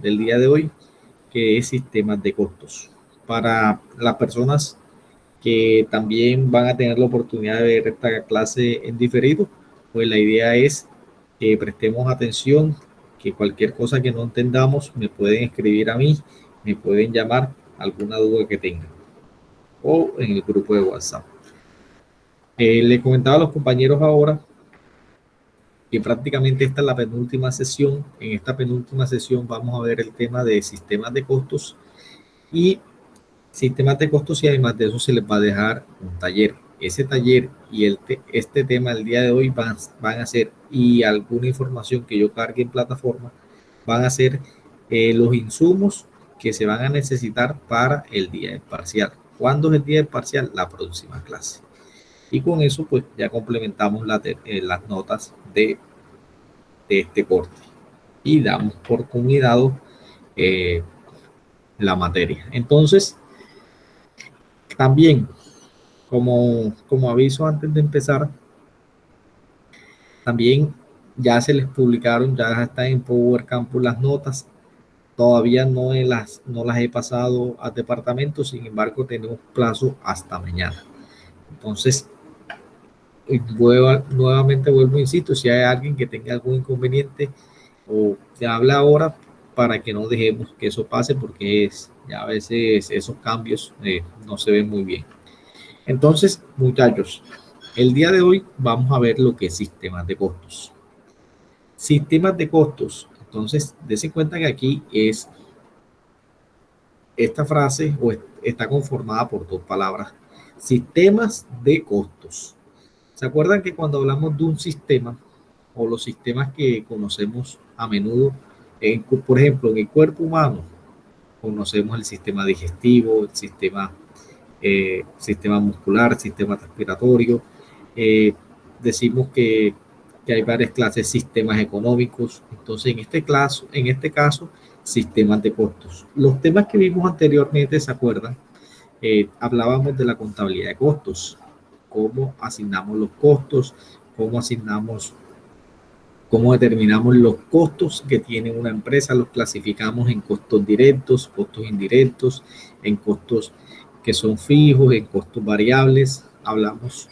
del día de hoy, que es sistemas de costos. Para las personas que también van a tener la oportunidad de ver esta clase en diferido, pues la idea es que prestemos atención, que cualquier cosa que no entendamos me pueden escribir a mí, me pueden llamar alguna duda que tengan o en el grupo de WhatsApp. Le comentaba a los compañeros ahora que prácticamente esta es la penúltima sesión. En esta penúltima sesión vamos a ver el tema de sistemas de costos y además de eso se les va a dejar un taller. Ese taller y este tema el día de hoy van a ser, y alguna información que yo cargue en plataforma, van a ser los insumos que se van a necesitar para el día del parcial. ¿Cuándo es el día del parcial? La próxima clase. Y con eso pues ya complementamos las notas de este corte y damos por culminado la materia. Entonces, también, como aviso antes de empezar, también ya se les publicaron, ya están en Power Campus las notas. Todavía no las he pasado al departamento, sin embargo, tenemos plazo hasta mañana. Entonces, nuevamente vuelvo, insisto, si hay alguien que tenga algún inconveniente o te habla ahora para que no dejemos que eso pase, porque ya a veces esos cambios no se ven muy bien. Entonces, muchachos, el día de hoy vamos a ver lo que es sistemas de costos. Sistemas de costos. Entonces, dense cuenta que aquí esta frase está conformada por dos palabras. Sistemas de costos. ¿Se acuerdan que cuando hablamos de un sistema o los sistemas que conocemos a menudo, por ejemplo, en el cuerpo humano, conocemos el sistema digestivo, el sistema muscular, sistema respiratorio, decimos que hay varias clases de sistemas económicos. Entonces, en este caso, sistemas de costos. Los temas que vimos anteriormente, ¿se acuerdan? Hablábamos de la contabilidad de costos, cómo asignamos los costos, cómo determinamos los costos que tiene una empresa, los clasificamos en costos directos, costos indirectos, en costos que son fijos, en costos variables. Hablamos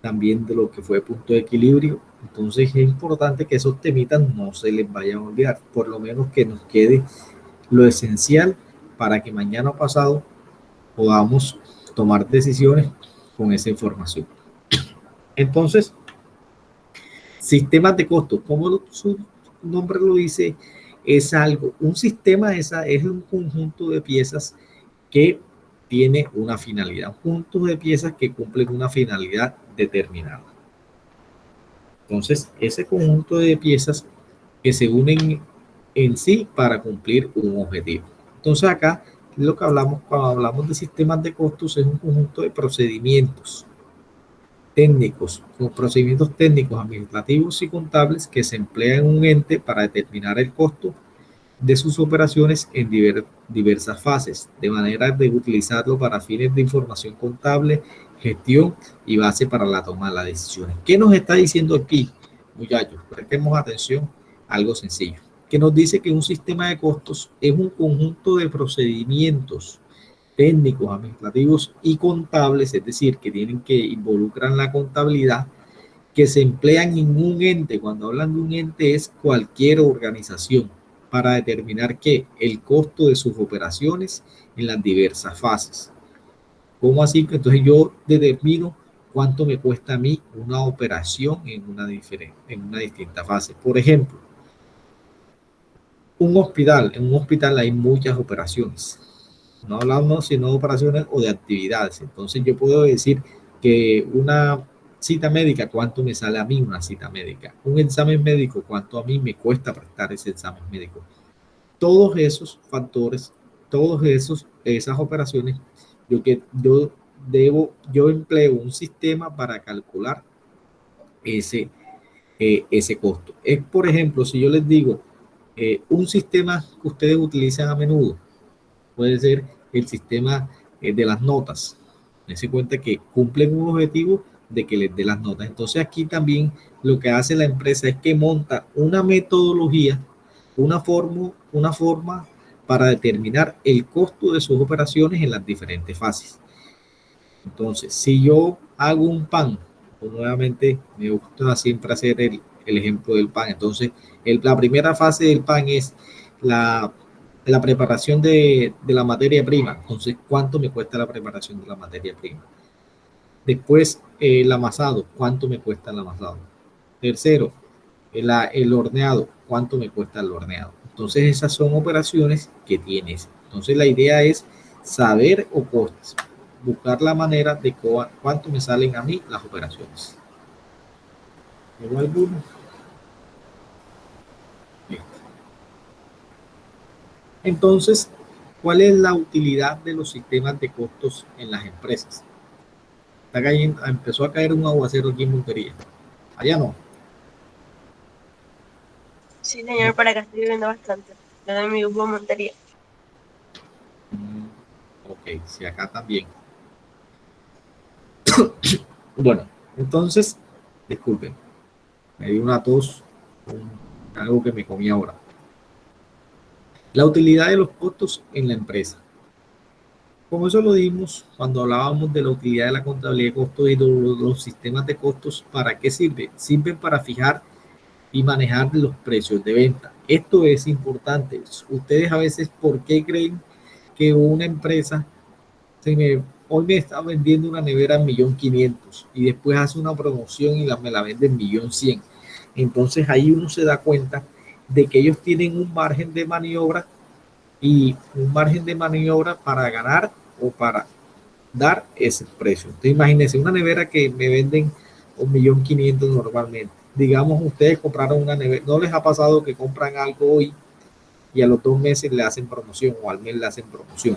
también de lo que fue punto de equilibrio. Entonces es importante que esos temitas no se les vayan a olvidar, por lo menos que nos quede lo esencial para que mañana o pasado podamos tomar decisiones con esa información. Entonces, sistemas de costos, como su nombre lo dice, es un sistema es un conjunto de piezas que tiene una finalidad, un conjunto de piezas que cumplen una finalidad determinada. Entonces, ese conjunto de piezas que se unen en sí para cumplir un objetivo. Entonces, acá lo que hablamos cuando hablamos de sistemas de costos es un conjunto de procedimientos técnicos, con procedimientos técnicos, administrativos y contables que se emplean en un ente para determinar el costo de sus operaciones en diversas fases, de manera de utilizarlo para fines de información contable, gestión y base para la toma de las decisiones. ¿Qué nos está diciendo aquí, muchachos? Prestemos atención a algo sencillo, que nos dice que un sistema de costos es un conjunto de procedimientos técnicos, administrativos y contables, es decir, que involucran la contabilidad, que se emplean en un ente. Cuando hablan de un ente es cualquier organización, para determinar que el costo de sus operaciones en las diversas fases. ¿Cómo así? Entonces yo determino cuánto me cuesta a mí una operación en una distinta fase. Por ejemplo, en un hospital hay muchas operaciones. No hablamos sino de operaciones o de actividades. Entonces yo puedo decir que una cita médica, ¿cuánto me sale a mí una cita médica? Un examen médico, ¿cuánto a mí me cuesta prestar ese examen médico? Todos esos factores, esas operaciones, yo empleo un sistema para calcular ese costo. Es, por ejemplo, si yo les digo, un sistema que ustedes utilizan a menudo, puede ser el sistema de las notas. Dense cuenta que cumplen un objetivo de que les dé las notas. Entonces aquí también lo que hace la empresa es que monta una metodología una forma para determinar el costo de sus operaciones en las diferentes fases. Entonces, si yo hago un pan, pues nuevamente me gusta siempre hacer el ejemplo del pan. Entonces, la primera fase del pan es la, la preparación de la materia prima. Entonces, ¿cuánto me cuesta la preparación de la materia prima? Después, el amasado, ¿cuánto me cuesta el amasado? Tercero, el horneado, ¿cuánto me cuesta el horneado? Entonces, esas son operaciones que tienes. Entonces, la idea es saber o costes, buscar la manera de cuánto me salen a mí las operaciones. ¿Llegó alguno? Entonces, ¿cuál es la utilidad de los sistemas de costos en las empresas? Está cayendo, empezó a caer un aguacero aquí en Montería. Allá no. Sí, señor, para acá estoy viviendo bastante. Yo de mi grupo montaría. Ok, sí, acá también. Bueno, entonces, disculpen, me dio una tos, algo que me comí ahora. La utilidad de los costos en la empresa. Como eso lo dimos cuando hablábamos de la utilidad de la contabilidad de costos y de los sistemas de costos, ¿para qué sirven? Sirven para fijar y manejar los precios de venta. Esto es importante. Ustedes a veces, ¿por qué creen que una empresa hoy me está vendiendo una nevera en 1.500.000 y después hace una promoción y me la vende en 1.100.000? Entonces ahí uno se da cuenta de que ellos tienen un margen de maniobra y un margen de maniobra para ganar o para dar ese precio. Entonces imagínense una nevera que me venden 1.500.000 normalmente. Digamos, ustedes compraron una nevera, ¿no les ha pasado que compran algo hoy y a los 2 meses le hacen promoción o al mes le hacen promoción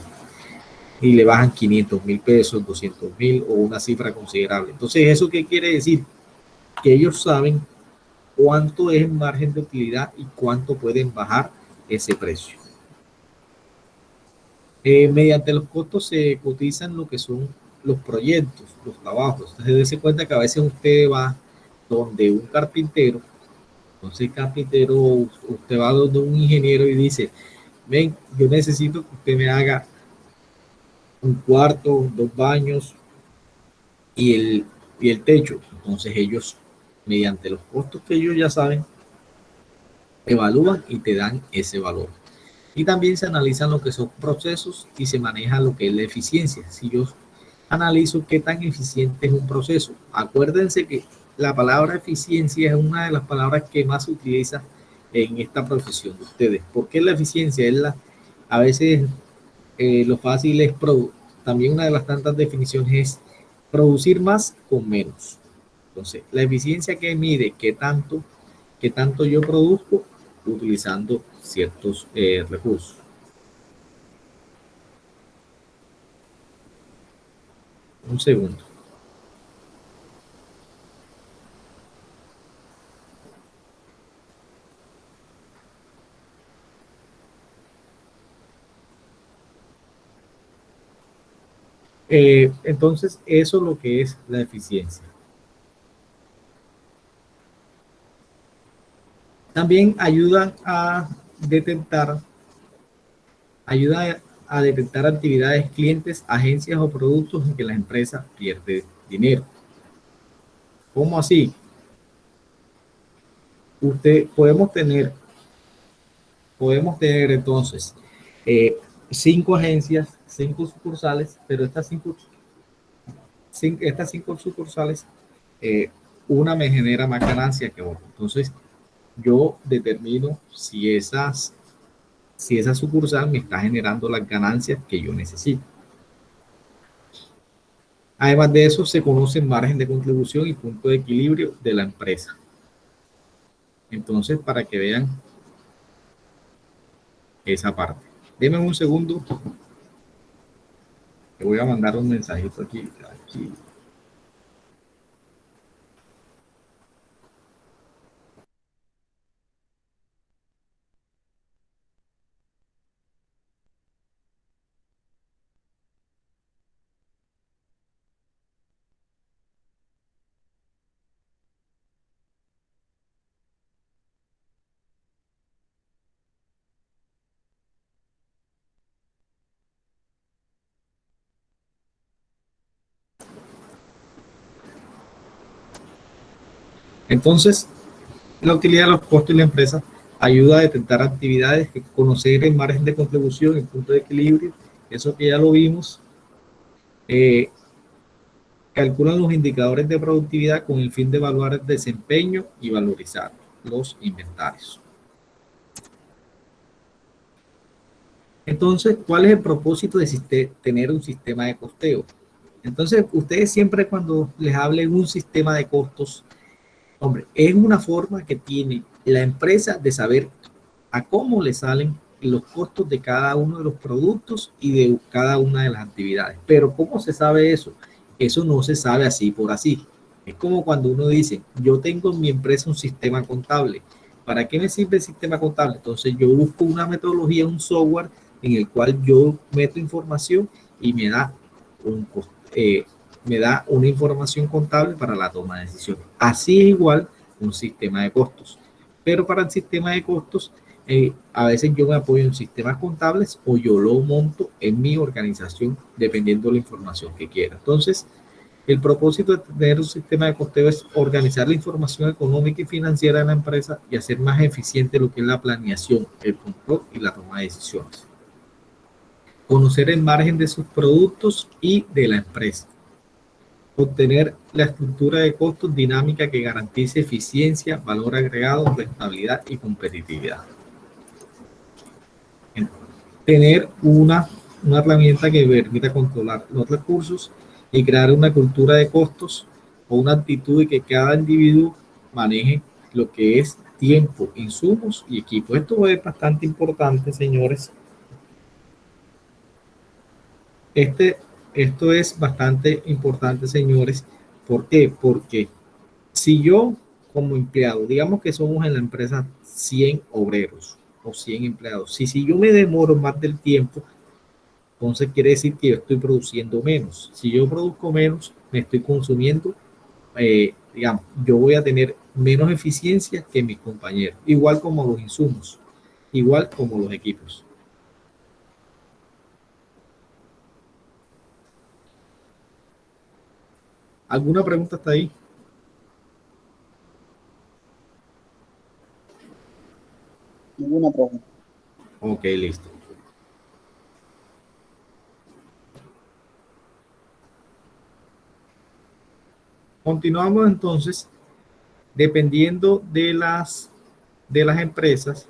y le bajan 500.000 pesos, 200.000 o una cifra considerable? Entonces, ¿eso qué quiere decir? Que ellos saben cuánto es el margen de utilidad y cuánto pueden bajar ese precio. Mediante los costos se cotizan lo que son los proyectos, los trabajos. Entonces, dése cuenta que a veces usted va donde un carpintero, entonces el carpintero, usted va donde un ingeniero y dice, ven, yo necesito que usted me haga un cuarto, 2 baños y el techo. Entonces ellos, mediante los costos que ellos ya saben, evalúan y te dan ese valor. Y también se analizan lo que son procesos y se maneja lo que es la eficiencia. Si yo analizo qué tan eficiente es un proceso, acuérdense que la palabra eficiencia es una de las palabras que más se utiliza en esta profesión de ustedes. ¿Por qué la eficiencia? A veces lo fácil es también una de las tantas definiciones es producir más con menos. Entonces, la eficiencia que mide qué tanto yo produzco utilizando ciertos recursos. Un segundo. Entonces, eso es lo que es la eficiencia. También detectar, ayuda a detectar actividades, clientes, agencias o productos en que la empresa pierde dinero. ¿Cómo así? Usted podemos tener entonces eh, 5 agencias, 5 sucursales, pero estas cinco sucursales, eh, una me genera más ganancia que otra. Entonces, yo determino si esa sucursal me está generando las ganancias que yo necesito. Además de eso, se conoce margen de contribución y punto de equilibrio de la empresa. Entonces, para que vean esa parte. Denme un segundo, te voy a mandar un mensajito aquí. Entonces, la utilidad de los costos de la empresa ayuda a detectar actividades, conocer el margen de contribución, el punto de equilibrio, eso que ya lo vimos. Calculan los indicadores de productividad con el fin de evaluar el desempeño y valorizar los inventarios. Entonces, ¿cuál es el propósito de tener un sistema de costeo? Entonces, ustedes siempre cuando les hablen un sistema de costos, hombre, es una forma que tiene la empresa de saber a cómo le salen los costos de cada uno de los productos y de cada una de las actividades. Pero ¿cómo se sabe eso? Eso no se sabe así por así. Es como cuando uno dice, yo tengo en mi empresa un sistema contable. ¿Para qué me sirve el sistema contable? Entonces yo busco una metodología, un software en el cual yo meto información y me da una información contable para la toma de decisiones. Así es igual un sistema de costos. Pero para el sistema de costos, a veces yo me apoyo en sistemas contables o yo lo monto en mi organización dependiendo de la información que quiera. Entonces, el propósito de tener un sistema de costeo es organizar la información económica y financiera de la empresa y hacer más eficiente lo que es la planeación, el control y la toma de decisiones. Conocer el margen de sus productos y de la empresa. Obtener la estructura de costos dinámica que garantice eficiencia, valor agregado, rentabilidad y competitividad. Tener una herramienta que permita controlar los recursos y crear una cultura de costos o una actitud de que cada individuo maneje lo que es tiempo, insumos y equipo. Esto es bastante importante, señores. Esto es bastante importante, señores. ¿Por qué? Porque si yo como empleado, digamos que somos en la empresa 100 obreros o 100 empleados, si yo me demoro más del tiempo, entonces quiere decir que yo estoy produciendo menos. Si yo produzco menos, me estoy consumiendo, digamos, yo voy a tener menos eficiencia que mis compañeros, igual como los insumos, igual como los equipos. ¿Alguna pregunta hasta ahí? Ninguna pregunta. Ok, listo. Continuamos entonces, dependiendo de las empresas,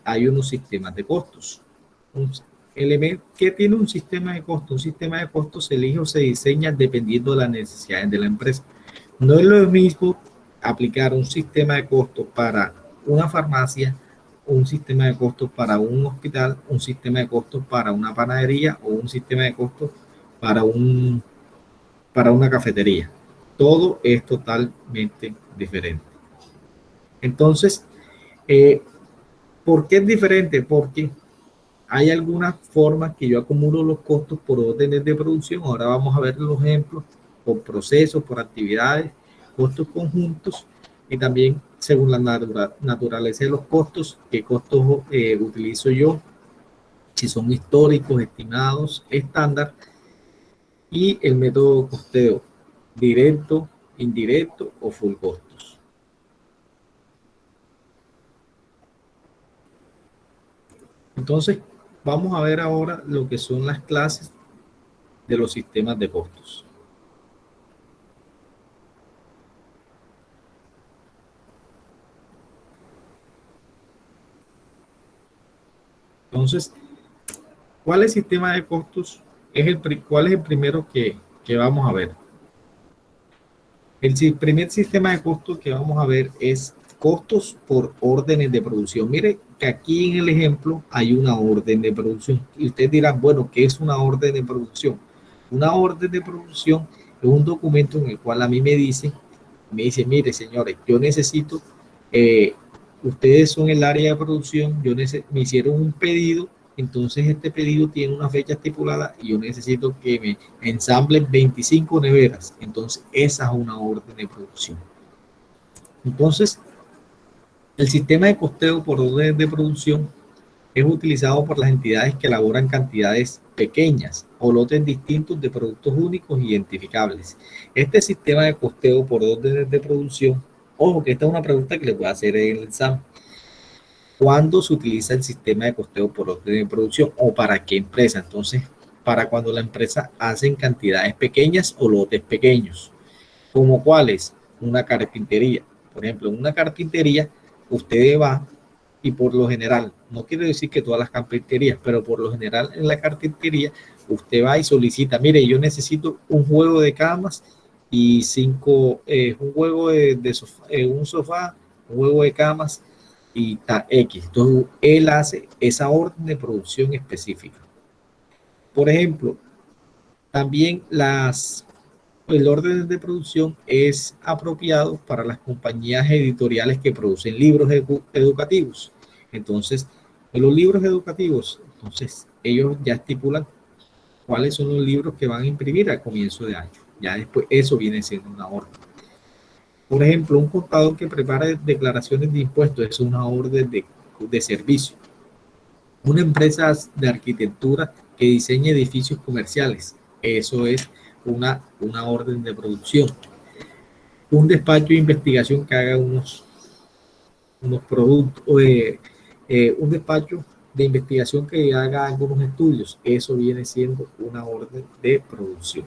hay unos sistemas de costos. ¿Qué tiene un sistema de costos? Un sistema de costos se elige o se diseña dependiendo de las necesidades de la empresa. No es lo mismo aplicar un sistema de costos para una farmacia, un sistema de costos para un hospital, un sistema de costos para una panadería o un sistema de costos para una cafetería. Todo es totalmente diferente. Entonces, ¿por qué es diferente? Porque hay algunas formas que yo acumulo los costos por órdenes de producción. Ahora vamos a ver los ejemplos por procesos, por actividades, costos conjuntos y también según la naturaleza de los costos, qué costos utilizo yo, si son históricos, estimados, estándar y el método de costeo, directo, indirecto o full costos. Entonces, vamos a ver ahora lo que son las clases de los sistemas de costos. Entonces, ¿cuál es el sistema de costos? ¿Cuál es el primero que vamos a ver? El primer sistema de costos que vamos a ver es costos por órdenes de producción. Mire que aquí en el ejemplo hay una orden de producción. Y ustedes dirán, bueno, ¿qué es una orden de producción? Una orden de producción es un documento en el cual a mí me dice, mire señores, yo necesito, ustedes son el área de producción, me hicieron un pedido, entonces este pedido tiene una fecha estipulada y yo necesito que me ensamblen 25 neveras. Entonces esa es una orden de producción. Entonces, el sistema de costeo por orden de producción es utilizado por las entidades que elaboran cantidades pequeñas o lotes distintos de productos únicos identificables. Este sistema de costeo por órdenes de producción, ojo que esta es una pregunta que les voy a hacer en el examen. ¿Cuándo se utiliza el sistema de costeo por orden de producción o para qué empresa? Entonces, para cuando la empresa hace en cantidades pequeñas o lotes pequeños. ¿Como cuáles? Una carpintería. Por ejemplo, en una carpintería, usted va y por lo general, no quiere decir que todas las carpinterías, pero por lo general en la carpintería, usted va y solicita, mire, yo necesito un juego de camas y un juego de sofá, un sofá, un juego de camas y X. Entonces, él hace esa orden de producción específica. Por ejemplo, también el orden de producción es apropiado para las compañías editoriales que producen libros educativos. Entonces, en los libros educativos, entonces ellos ya estipulan cuáles son los libros que van a imprimir al comienzo de año. Ya después eso viene siendo una orden. Por ejemplo, un contador que prepara declaraciones de impuestos es una orden de servicio. Una empresa de arquitectura que diseña edificios comerciales, eso es una orden de producción. Un despacho de investigación que haga unos productos, un despacho de investigación que haga algunos estudios, eso viene siendo una orden de producción.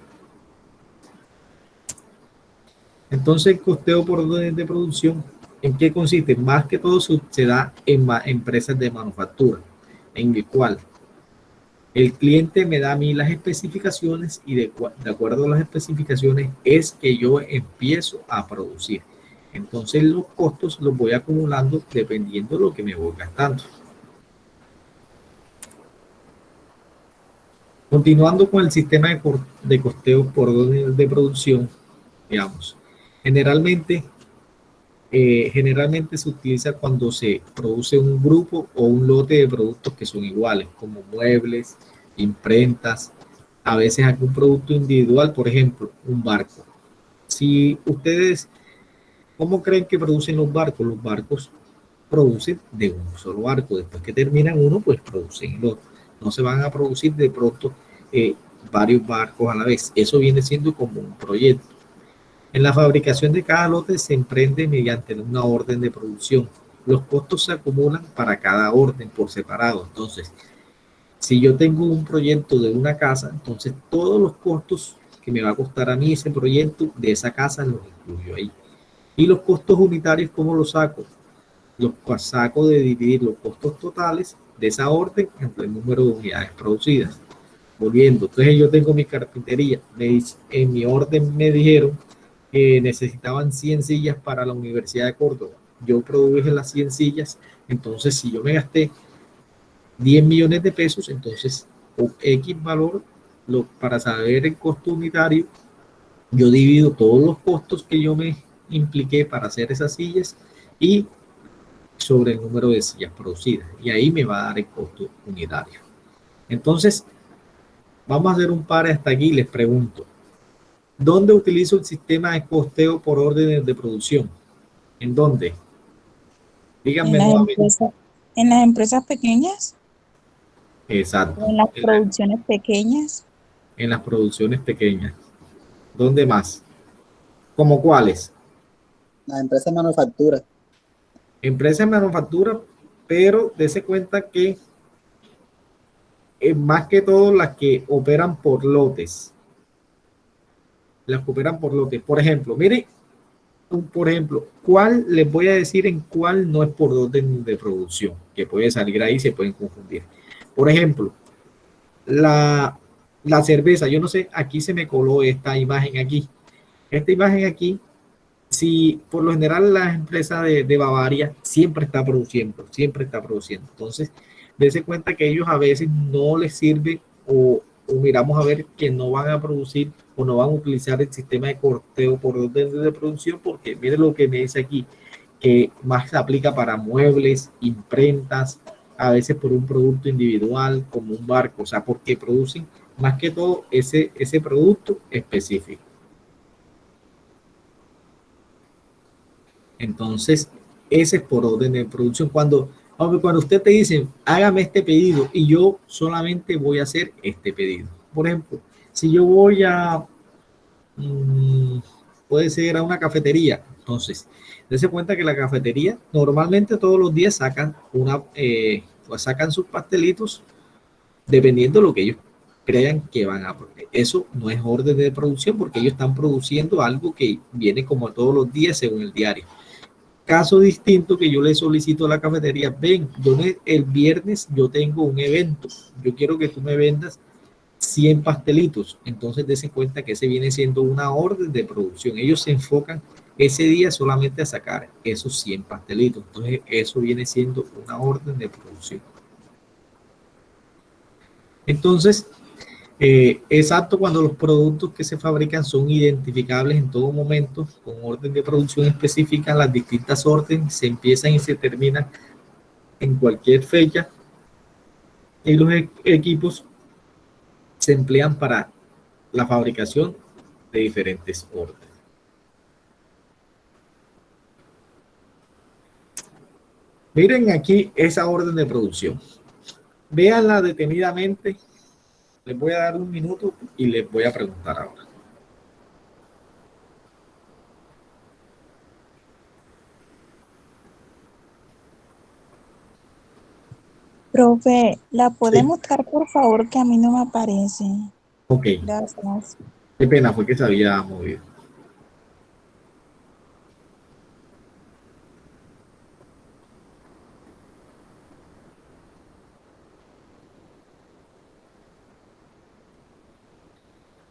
Entonces, el costeo por orden de producción, ¿en qué consiste? Más que todo se da en empresas de manufactura, en el cual el cliente me da a mí las especificaciones y de acuerdo a las especificaciones es que yo empiezo a producir. Entonces los costos los voy acumulando dependiendo de lo que me voy gastando. Continuando con el sistema de costeo por orden de producción, digamos, generalmente se utiliza cuando se produce un grupo o un lote de productos que son iguales, como muebles, imprentas, a veces algún producto individual, por ejemplo, un barco. Si ustedes, ¿cómo creen que producen los barcos? Los barcos producen de un solo barco. Después que terminan uno, pues producen el otro. No se van a producir de pronto varios barcos a la vez. Eso viene siendo como un proyecto. En la fabricación de cada lote se emprende mediante una orden de producción. Los costos se acumulan para cada orden por separado. Entonces, si yo tengo un proyecto de una casa, entonces todos los costos que me va a costar a mí ese proyecto de esa casa los incluyo ahí. Y los costos unitarios, ¿cómo los saco? Los saco de dividir los costos totales de esa orden entre el número de unidades producidas. Volviendo, entonces yo tengo mi carpintería. En mi orden me dijeron que necesitaban 100 sillas para la Universidad de Córdoba. Yo produje las 100 sillas, entonces si yo me gasté 10 millones de pesos, entonces X valor, para saber el costo unitario, yo divido todos los costos que yo me impliqué para hacer esas sillas y sobre el número de sillas producidas. Y ahí me va a dar el costo unitario. Entonces, vamos a hacer un par hasta aquí. Les pregunto, ¿dónde utilizo el sistema de costeo por órdenes de producción? ¿En dónde? Díganme nuevamente. En las empresas pequeñas. Exacto. En las producciones pequeñas. En las producciones pequeñas. ¿Dónde más? ¿Cómo cuáles? Las empresas de manufactura. Empresas de manufactura, pero dése cuenta que más que todo las que operan por lotes. Las que operan por lotes. Por ejemplo, mire, ¿cuál les voy a decir en cuál no es por orden de producción? Que puede salir ahí, se pueden confundir. Por ejemplo, la cerveza, yo no sé, aquí se me coló esta imagen aquí. Esta imagen aquí, si por lo general la empresa de Bavaria siempre está produciendo. Entonces, dése cuenta que ellos a veces no les sirve o miramos a ver que no van a producir o no van a utilizar el sistema de costeo por orden de producción porque mire lo que me dice aquí, que más se aplica para muebles, imprentas, a veces por un producto individual como un barco, o sea, porque producen más que todo ese producto específico. Entonces, ese es por orden de producción. Cuando Aunque cuando usted te dice, hágame este pedido y yo solamente voy a hacer este pedido. Por ejemplo, si yo voy a, mm, puede ser a una cafetería, entonces, dése cuenta que la cafetería normalmente todos los días sacan pues sacan sus pastelitos dependiendo de lo que ellos crean que van a. Eso no es orden de producción porque ellos están produciendo algo que viene como todos los días según el diario. Caso distinto que yo le solicito a la cafetería, ven, el viernes yo tengo un evento, yo quiero que tú me vendas 100 pastelitos, entonces dése cuenta que ese viene siendo una orden de producción. Ellos se enfocan ese día solamente a sacar esos 100 pastelitos, entonces eso viene siendo una orden de producción. Entonces, exacto, cuando los productos que se fabrican son identificables en todo momento, con orden de producción específica, las distintas órdenes se empiezan y se terminan en cualquier fecha y los equipos se emplean para la fabricación de diferentes órdenes. Miren aquí esa orden de producción. Véanla detenidamente. Les voy a dar un minuto y les voy a preguntar ahora. Profe, ¿la puede Sí. mostrar, por favor, que a mí no me aparece? Ok. Gracias. Qué pena, fue que se había movido.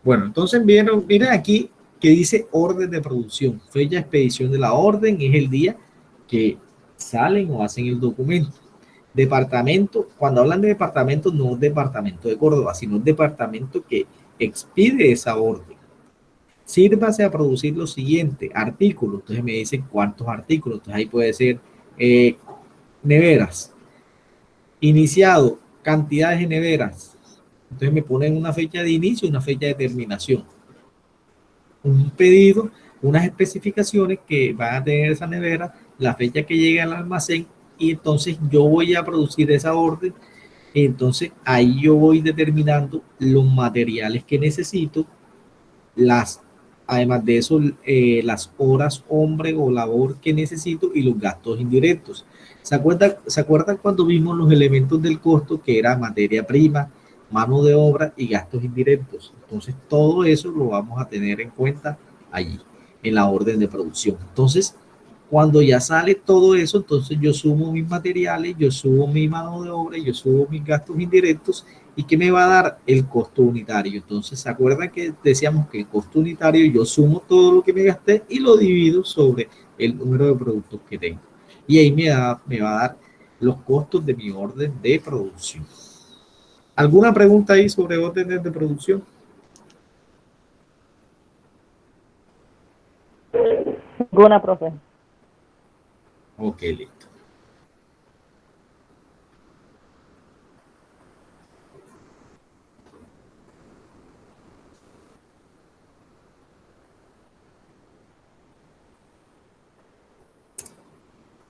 Bueno, entonces miren aquí que dice orden de producción. Fecha de expedición de la orden es el día que salen o hacen el documento. Departamento, cuando hablan de departamento, no es departamento de Córdoba, sino el departamento que expide esa orden. Sírvase a producir lo siguiente, artículos. Entonces me dicen cuántos artículos. Entonces ahí puede ser neveras. Iniciado, cantidades de neveras. Entonces me ponen una fecha de inicio y una fecha de terminación. Un pedido, unas especificaciones que van a tener esa nevera, la fecha que llegue al almacén y entonces yo voy a producir esa orden. Entonces ahí yo voy determinando los materiales que necesito, además de eso, las horas hombre o labor que necesito y los gastos indirectos. ¿Se acuerdan cuando vimos los elementos del costo que era materia prima, mano de obra y gastos indirectos? Entonces todo eso lo vamos a tener en cuenta allí en la orden de producción. Entonces cuando ya sale todo eso, entonces yo sumo mis materiales, yo subo mi mano de obra, yo subo mis gastos indirectos y ¿qué me va a dar? El costo unitario. Entonces, ¿se acuerdan que decíamos que el costo unitario yo sumo todo lo que me gasté y lo divido sobre el número de productos que tengo? Y ahí me va a dar los costos de mi orden de producción. ¿Alguna pregunta ahí sobre órdenes de producción? Ninguna, profe. Ok, listo.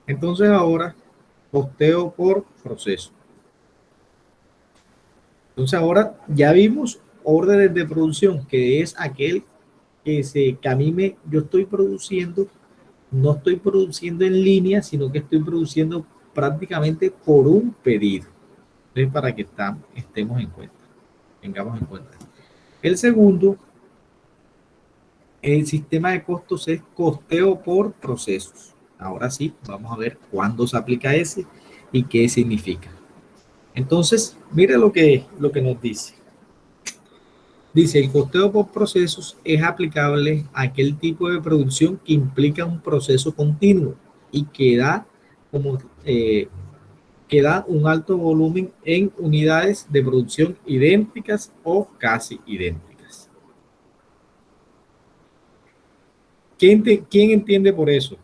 Entonces ahora costeo por proceso. Entonces ahora ya vimos órdenes de producción, que es aquel que a mí yo estoy produciendo, no estoy produciendo en línea, sino que estoy produciendo prácticamente por un pedido. Entonces, para que estemos en cuenta, tengamos en cuenta. El segundo, el sistema de costos es costeo por procesos. Ahora sí, vamos a ver cuándo se aplica ese y qué significa. Entonces, mire lo que nos dice. Dice, el costeo por procesos es aplicable a aquel tipo de producción que implica un proceso continuo y que da un alto volumen en unidades de producción idénticas o casi idénticas. ¿Quién entiende por eso?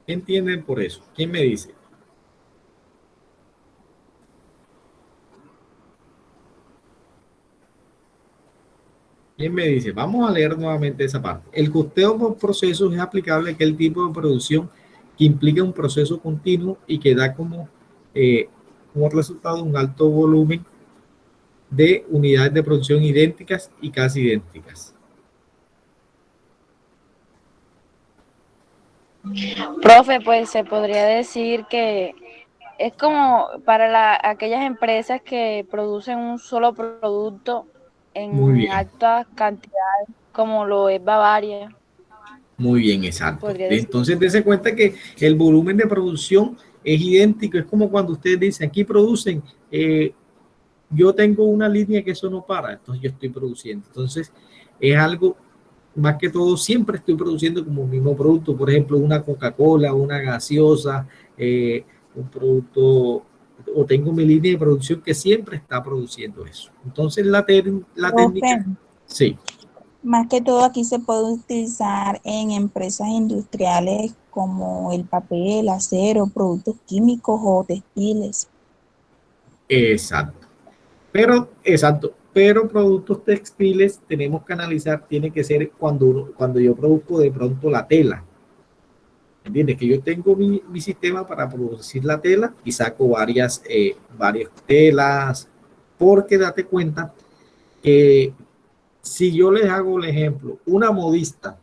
¿Qué entienden por eso? ¿Quién me dice? ¿Quién me dice? Vamos a leer nuevamente esa parte. El costeo por procesos es aplicable a aquel tipo de producción que implica un proceso continuo y que da como resultado un alto volumen de unidades de producción idénticas y casi idénticas. Profe, pues se podría decir que es como para aquellas empresas que producen un solo producto Muy en bien, altas cantidades, como lo es Bavaria, muy bien, exacto. podría decir. Entonces, dése cuenta que el volumen de producción es idéntico. Es como cuando ustedes dicen, aquí producen, yo tengo una línea que eso no para, entonces yo estoy produciendo. Entonces, es algo, más que todo, siempre estoy produciendo como un mismo producto. Por ejemplo, una Coca-Cola, una gaseosa, un producto, o tengo mi línea de producción que siempre está produciendo eso. Entonces, la Profe, técnica, sí, más que todo aquí se puede utilizar en empresas industriales como el papel, acero, productos químicos o textiles. exacto. Pero productos textiles tenemos que analizar, tiene que ser cuando yo produzco de pronto la tela. ¿Entiendes? Que yo tengo mi sistema para producir la tela y saco varias telas, porque date cuenta que si yo les hago el ejemplo, una modista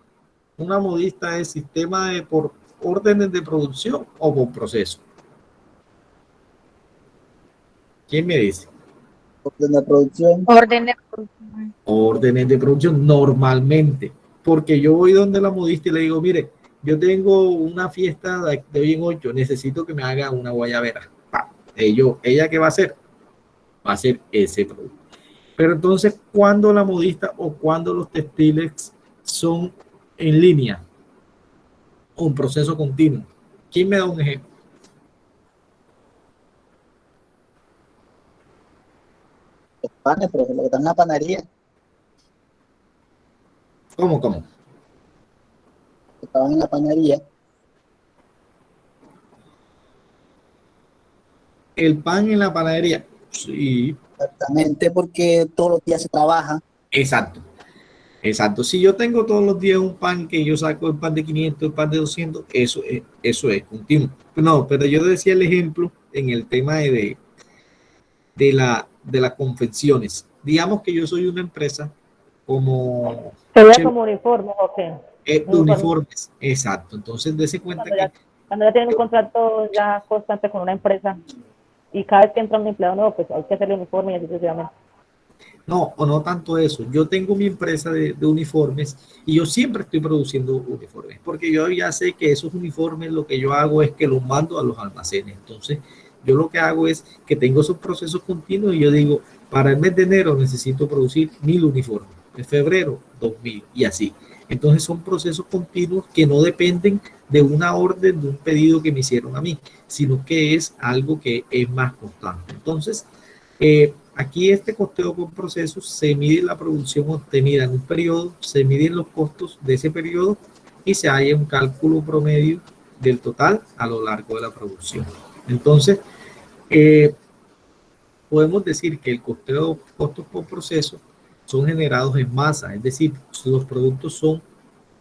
es sistema por órdenes de producción o por proceso. ¿Quién me dice? Orden de producción. Orden de producción. Órdenes de producción normalmente, porque yo voy donde la modista y le digo, mire, yo tengo una fiesta de hoy en 8, necesito que me haga una guayabera. ¿Ella qué va a hacer? Va a hacer ese producto. Pero entonces, ¿cuándo la modista o cuándo los textiles son en línea? Un proceso continuo. ¿Quién me da un ejemplo? Los panes, pero lo que está en la panadería, ¿Cómo? estaban en la panadería, El pan en la panadería. Sí, exactamente porque todos los días se trabaja. exacto. Exacto. Si yo tengo todos los días un pan que yo saco el pan de 500, el pan de 200, eso es continuo. No, pero yo decía el ejemplo en el tema de las confecciones. Digamos que yo soy una empresa como Sería como uniforme, ok. de Uniforme. uniformes. Exacto. Entonces, dése cuenta Cuando que cuando ya tienen un contrato ya constante con una empresa y cada vez que entra un empleado nuevo, pues hay que hacerle uniforme y así sucesivamente. no, o no tanto eso. Yo tengo mi empresa de uniformes y yo siempre estoy produciendo uniformes, porque yo ya sé que esos uniformes lo que yo hago es que los mando a los almacenes. Entonces, yo lo que hago es que tengo esos procesos continuos y yo digo, para el mes de enero necesito producir 1000 uniformes, en febrero 2000 y así. Entonces, son procesos continuos que no dependen de una orden, de un pedido que me hicieron a mí, sino que es algo que es más constante. Entonces, aquí este costeo por procesos se mide la producción obtenida en un periodo, se miden los costos de ese periodo y se halla un cálculo promedio del total a lo largo de la producción. Entonces, eh, podemos decir que el costeo, costos por proceso son generados en masa, es decir, los productos son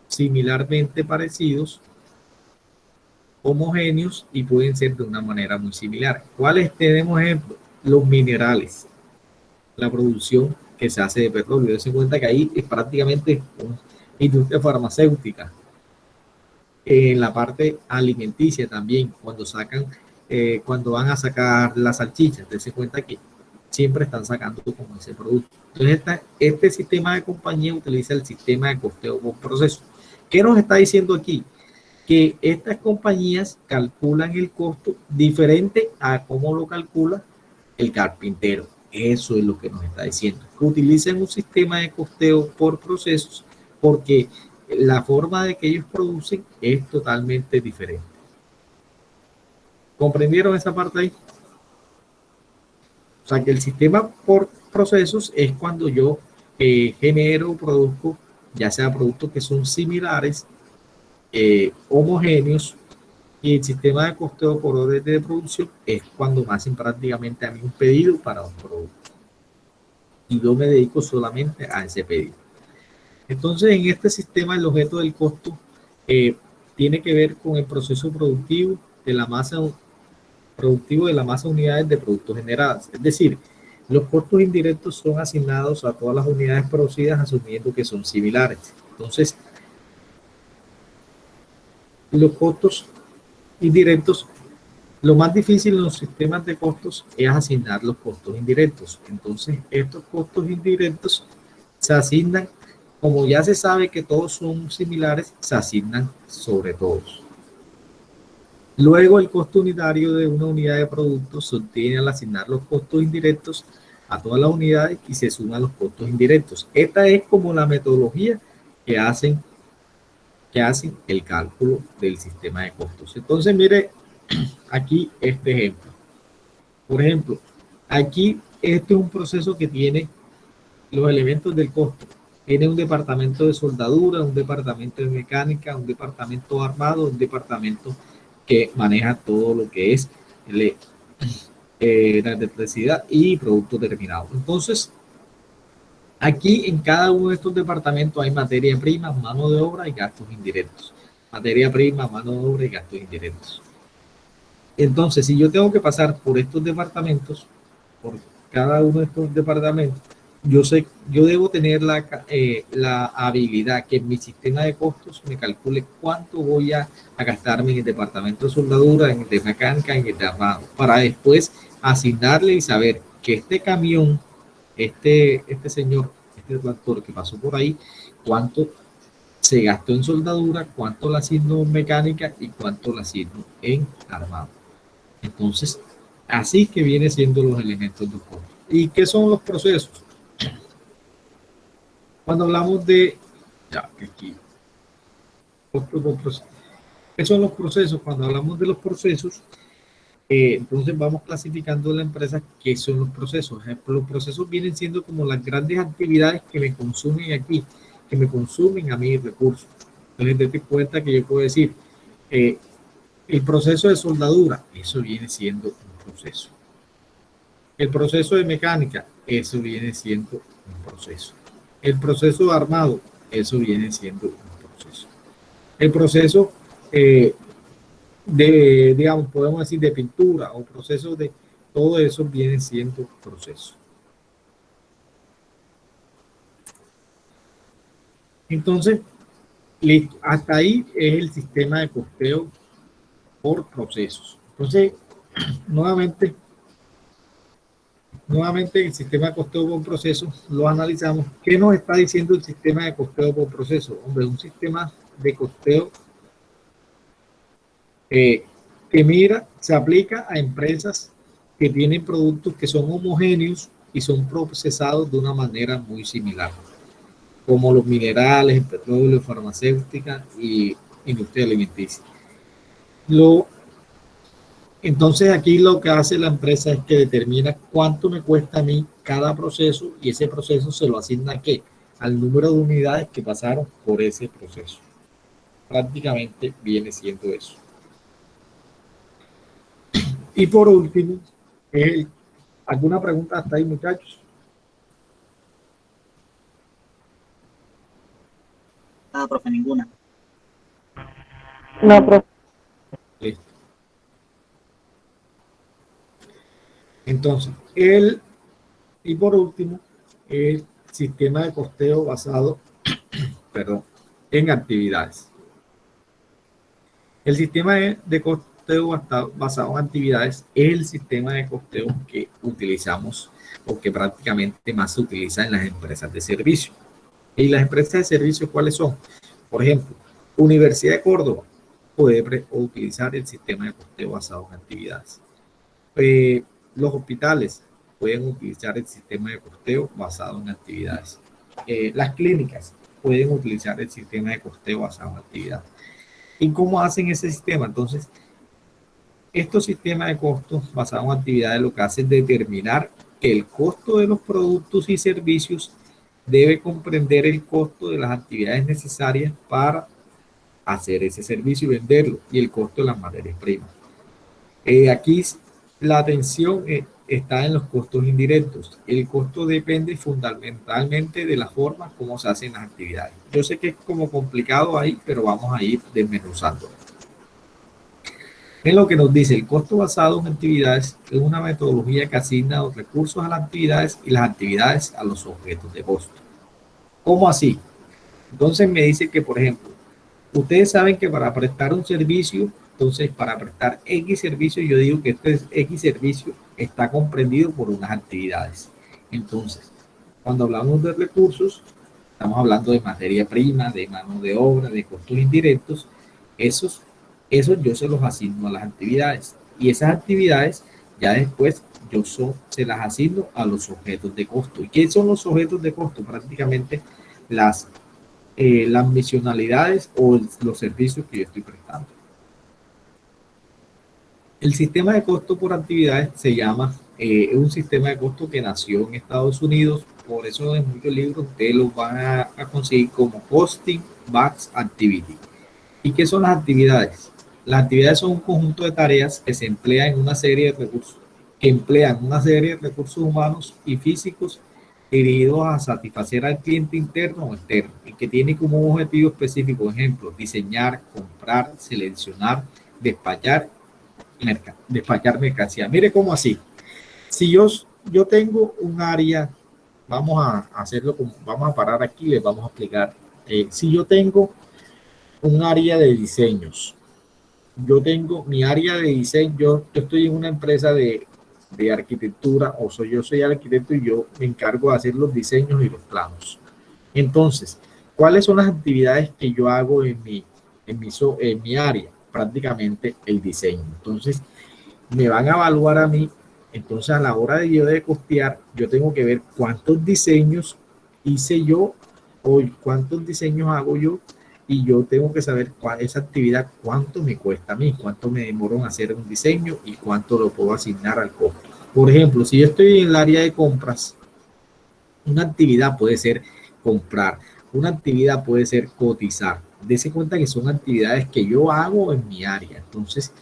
similarmente parecidos, homogéneos y pueden ser de una manera muy similar. ¿Cuáles tenemos ejemplo? Los minerales, la producción que se hace de petróleo. Dense cuenta que ahí es prácticamente una industria farmacéutica. En la parte alimenticia también, cuando van a sacar las salchichas, dense cuenta que siempre están sacando como ese producto. Entonces, este sistema de compañía utiliza el sistema de costeo por proceso. ¿Qué nos está diciendo aquí? Que estas compañías calculan el costo diferente a cómo lo calcula el carpintero. Eso es lo que nos está diciendo. Que utilicen un sistema de costeo por procesos porque la forma de que ellos producen es totalmente diferente. ¿Comprendieron esa parte ahí? O sea, que el sistema por procesos es cuando yo genero, produzco, ya sea productos que son similares, homogéneos, y el sistema de costeo por orden de producción es cuando me hacen prácticamente a mí un pedido para un producto. Y yo me dedico solamente a ese pedido. Entonces, en este sistema, el objeto del costo, eh, tiene que ver con el proceso productivo de la masa unidades de productos generadas. Es decir, los costos indirectos son asignados a todas las unidades producidas asumiendo que son similares. Entonces, los costos indirectos, lo más difícil en los sistemas de costos es asignar los costos indirectos. Entonces, estos costos indirectos se asignan, como ya se sabe que todos son similares, se asignan sobre todos. Luego, el costo unitario de una unidad de producto se obtiene al asignar los costos indirectos a todas las unidades y se suman los costos indirectos. Esta es como la metodología que hacen el cálculo del sistema de costos. Entonces, mire aquí este ejemplo. Por ejemplo, aquí este es un proceso que tiene los elementos del costo. Tiene un departamento de soldadura, un departamento de mecánica, un departamento armado, un departamento que maneja todo lo que es la electricidad y producto terminado. Entonces, aquí en cada uno de estos departamentos hay materia prima, mano de obra y gastos indirectos. Materia prima, mano de obra y gastos indirectos. Entonces, si yo tengo que pasar por estos departamentos, por cada uno de estos departamentos, yo debo tener la habilidad que en mi sistema de costos me calcule cuánto voy a gastarme en el departamento de soldadura, en el de mecánica, en el de armado, para después asignarle y saber que este camión, este señor, este tractor que pasó por ahí, cuánto se gastó en soldadura, cuánto la asigno en mecánica y cuánto la asigno en armado. Entonces, así que viene siendo los elementos de costo. ¿Y qué son los procesos? Cuando hablamos de ¿qué son los procesos? Cuando hablamos de los procesos, entonces vamos clasificando la empresa qué son los procesos. Los procesos vienen siendo como las grandes actividades que me consumen aquí, que me consumen a mis recursos. Entonces, date cuenta que yo puedo decir, el proceso de soldadura, eso viene siendo un proceso. El proceso de mecánica, eso viene siendo un proceso. El proceso de armado, eso viene siendo un proceso. El proceso digamos, podemos decir de pintura o proceso de todo eso viene siendo proceso. Entonces, listo, hasta ahí es el sistema de costeo por procesos. Entonces, nuevamente el sistema de costeo por proceso lo analizamos. ¿Qué nos está diciendo el sistema de costeo por proceso? Hombre, un sistema de costeo que se aplica a empresas que tienen productos que son homogéneos y son procesados de una manera muy similar, como los minerales, el petróleo, farmacéutica y industria alimenticia. Entonces aquí lo que hace la empresa es que determina cuánto me cuesta a mí cada proceso y ese proceso se lo asigna ¿a qué? Al número de unidades que pasaron por ese proceso. Prácticamente viene siendo eso. Y por último, ¿alguna pregunta hasta ahí, muchachos? Nada, profe, ninguna. No, profe. Listo. Entonces, y por último, el sistema de costeo basado en actividades. El sistema de costeo basado en actividades es el sistema de costeo que utilizamos o que prácticamente más se utiliza en las empresas de servicio. ¿Y las empresas de servicio cuáles son? Por ejemplo, Universidad de Córdoba puede utilizar el sistema de costeo basado en actividades. Los hospitales pueden utilizar el sistema de costeo basado en actividades. Las clínicas pueden utilizar el sistema de costeo basado en actividades. ¿Y cómo hacen ese sistema? Entonces, estos sistemas de costos basados en actividades lo que hacen es determinar que el costo de los productos y servicios debe comprender el costo de las actividades necesarias para hacer ese servicio y venderlo y el costo de las materias primas. Aquí la atención está en los costos indirectos. El costo depende fundamentalmente de la forma como se hacen las actividades. Yo sé que es como complicado ahí, pero vamos a ir desmenuzando. En lo que nos dice, el costo basado en actividades es una metodología que asigna los recursos a las actividades y las actividades a los objetos de costo. ¿Cómo así? Entonces me dice que, por ejemplo, ustedes saben que para prestar un servicio, entonces para prestar X servicio, yo digo que este X servicio está comprendido por unas actividades. Entonces, cuando hablamos de recursos, estamos hablando de materia prima, de mano de obra, de costos indirectos. Esos yo se los asigno a las actividades. Y esas actividades ya después se las asigno a los objetos de costo. ¿Y qué son los objetos de costo? Prácticamente las misionalidades o los servicios que yo estoy prestando. El sistema de costo por actividades se llama, es un sistema de costo que nació en Estados Unidos, por eso en muchos libros ustedes los van a conseguir como Costing Based Activity. ¿Y qué son las actividades? Las actividades son un conjunto de tareas que se emplean en una serie de recursos, humanos y físicos dirigidos a satisfacer al cliente interno o externo y que tiene como objetivo específico, ejemplo, diseñar, comprar, seleccionar, despachar mercancía. Mire cómo así. Si yo tengo un área, vamos a hacerlo, vamos a parar aquí, les vamos a explicar. Si yo tengo un área de diseños, yo tengo mi área de diseño, yo estoy en una empresa de arquitectura, yo soy arquitecto y yo me encargo de hacer los diseños y los planos. Entonces, ¿cuáles son las actividades que yo hago en mi área? Prácticamente el diseño. Entonces, me van a evaluar a mí. Entonces, a la hora de yo de costear, yo tengo que ver cuántos diseños hice yo o cuántos diseños hago yo, y yo tengo que saber esa actividad, cuánto me cuesta a mí, cuánto me demoro en hacer un diseño y cuánto lo puedo asignar al costo. Por ejemplo, si yo estoy en el área de compras, una actividad puede ser comprar, una actividad puede ser cotizar. Dese cuenta que son actividades que yo hago en mi área. Entonces,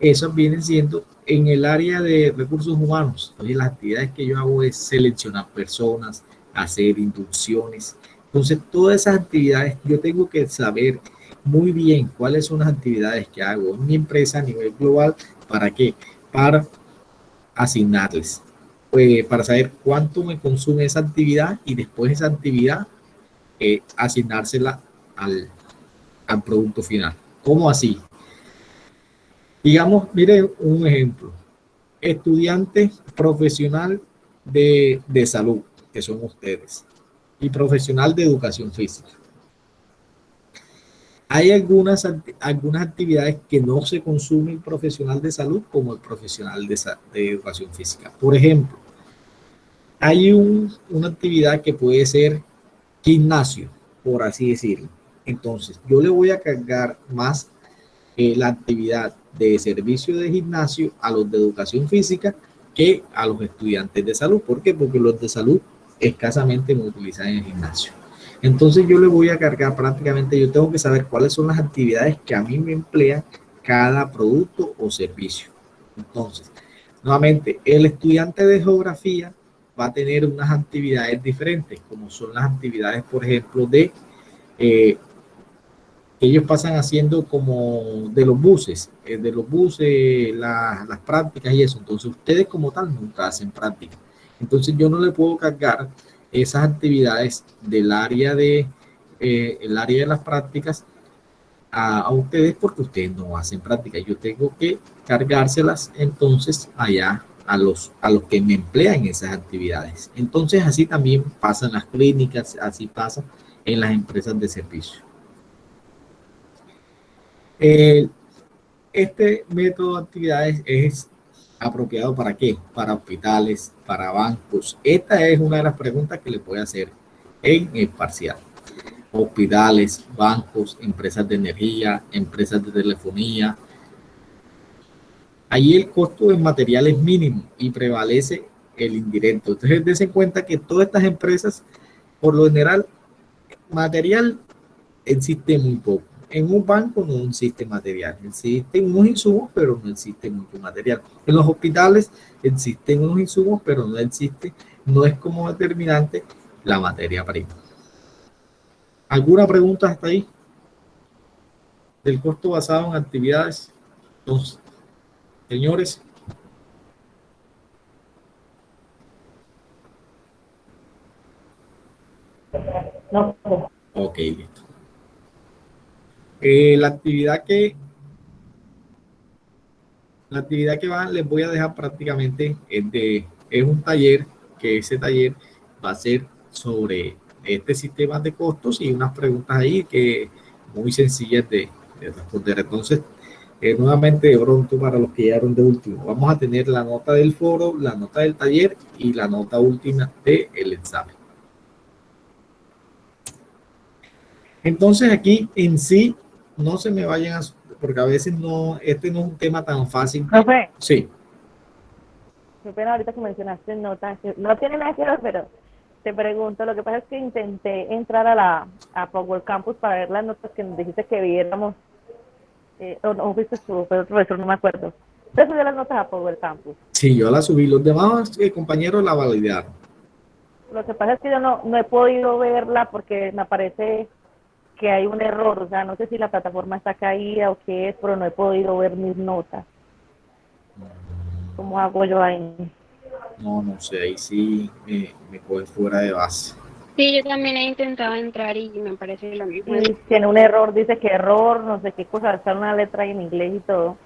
eso viene siendo en el área de recursos humanos. Entonces, las actividades que yo hago es seleccionar personas, hacer inducciones. Entonces, todas esas actividades yo tengo que saber muy bien cuáles son las actividades que hago en mi empresa a nivel global. ¿Para qué? Para asignarles, para saber cuánto me consume esa actividad y después esa actividad asignársela al producto final. ¿Cómo así? Digamos, miren un ejemplo. Estudiante profesional de salud, que son ustedes, y profesional de educación física. Hay algunas actividades que no se consume el profesional de salud como el profesional de educación física. Por ejemplo, hay una actividad que puede ser gimnasio, por así decirlo. Entonces, yo le voy a cargar más la actividad de servicio de gimnasio a los de educación física que a los estudiantes de salud. ¿Por qué? Porque los de salud escasamente me utilizan en el gimnasio. Entonces yo le voy a cargar prácticamente, yo tengo que saber cuáles son las actividades que a mí me emplean cada producto o servicio. Entonces, nuevamente, el estudiante de geografía va a tener unas actividades diferentes, como son las actividades, por ejemplo, de ellos pasan haciendo como de los buses, las prácticas y eso. Entonces, ustedes como tal nunca hacen prácticas. Entonces, yo no le puedo cargar esas actividades del área el área de las prácticas a ustedes porque ustedes no hacen prácticas. Yo tengo que cargárselas entonces allá a los que me emplean esas actividades. Entonces, así también pasan las clínicas, así pasa en las empresas de servicio. Este método de actividades es apropiado ¿para qué? Para hospitales, para bancos. Esta es una de las preguntas que le puede hacer en el parcial. Hospitales, bancos, empresas de energía, empresas de telefonía. Ahí el costo del material es mínimo y prevalece el indirecto. Entonces, dense cuenta que todas estas empresas, por lo general, material existe muy poco. en un banco no existe material, existen unos insumos, pero no existe mucho material. En los hospitales existen unos insumos, pero no existe, no es como determinante la materia prima. ¿Alguna pregunta hasta ahí? Del costo basado en actividades. Entonces, señores. No, Ok, listo. La actividad que les voy a dejar prácticamente es un taller, que ese taller va a ser sobre este sistema de costos y unas preguntas ahí que muy sencillas de responder. Entonces, nuevamente de pronto para los que llegaron de último, vamos a tener la nota del foro, la nota del taller y la nota última del examen. Entonces aquí en sí, no se me vayan a, porque a veces no, este no es un tema tan fácil. profe, Sí, qué pena ahorita que mencionaste notas, que no tiene nada que ver, pero te pregunto, lo que pasa es que intenté entrar a Power Campus para ver las notas que nos dijiste que viéramos, o no fuiste tú, pero otro profesor, no me acuerdo. Usted subió las notas a Power Campus. sí, yo la subí, los demás compañeros la validaron. Lo que pasa es que yo no he podido verla porque me parece que hay un error, o sea, no sé si la plataforma está caída o qué es, pero no he podido ver mis notas. ¿Cómo hago yo ahí? No sé, ahí sí me coge fuera de base. Sí, yo también he intentado entrar y me parece lo mismo. Y tiene un error, dice que error, no sé qué cosa, está una letra ahí en inglés y todo.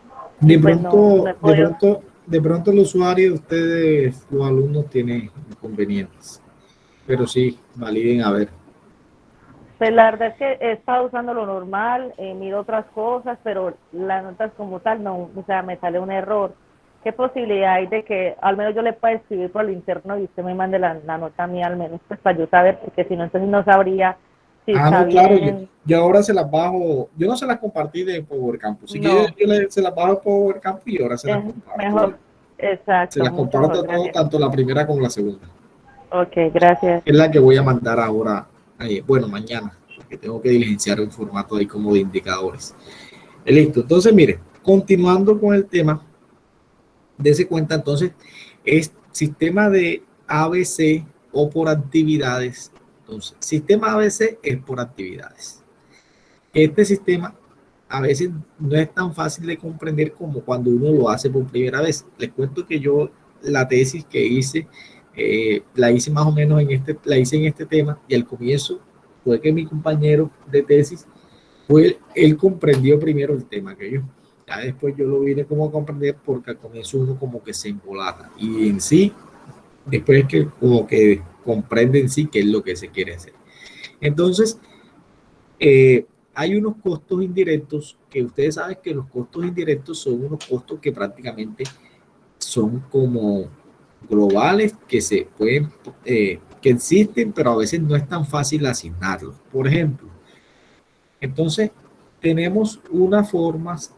De Y pues pronto, no he podido. de pronto el usuario de ustedes, los alumnos, tiene inconvenientes, pero sí, validen a ver. Pues la verdad es que he estado usando lo normal, miro otras cosas, pero las notas como tal no, o sea, me sale un error. ¿Qué posibilidad hay de que al menos yo le pueda escribir por el interno y usted me mande la nota a mí al menos, pues para yo saber, porque si no, entonces no sabría si está No, claro, bien. yo ahora se las bajo, yo no se las compartí de Power Campus, si No. quiere se las bajo de Power Campus y ahora se las comparto. Mejor, exacto. Se las mucho comparto mejor, todo, gracias. tanto la primera como la segunda. Ok, gracias. Es la que voy a mandar ahora, bueno, mañana, porque tengo que diligenciar un formato ahí como de indicadores. Listo, entonces mire, continuando con el tema, dése cuenta entonces, es sistema de ABC o por actividades. Entonces, sistema ABC es por actividades. Este sistema a veces no es tan fácil de comprender como cuando uno lo hace por primera vez. Les cuento que yo la tesis que hice, la hice más o menos la hice en este tema y al comienzo fue que mi compañero de tesis, él comprendió primero el tema que yo. Ya después yo lo vine como a comprender porque al comienzo uno como que se embolata y en sí, después es que como que comprende en sí qué es lo que se quiere hacer. Entonces, hay unos costos indirectos que ustedes saben que los costos indirectos son unos costos que prácticamente son como globales que se pueden, que existen, pero a veces no es tan fácil asignarlos. Por ejemplo, entonces tenemos unas formas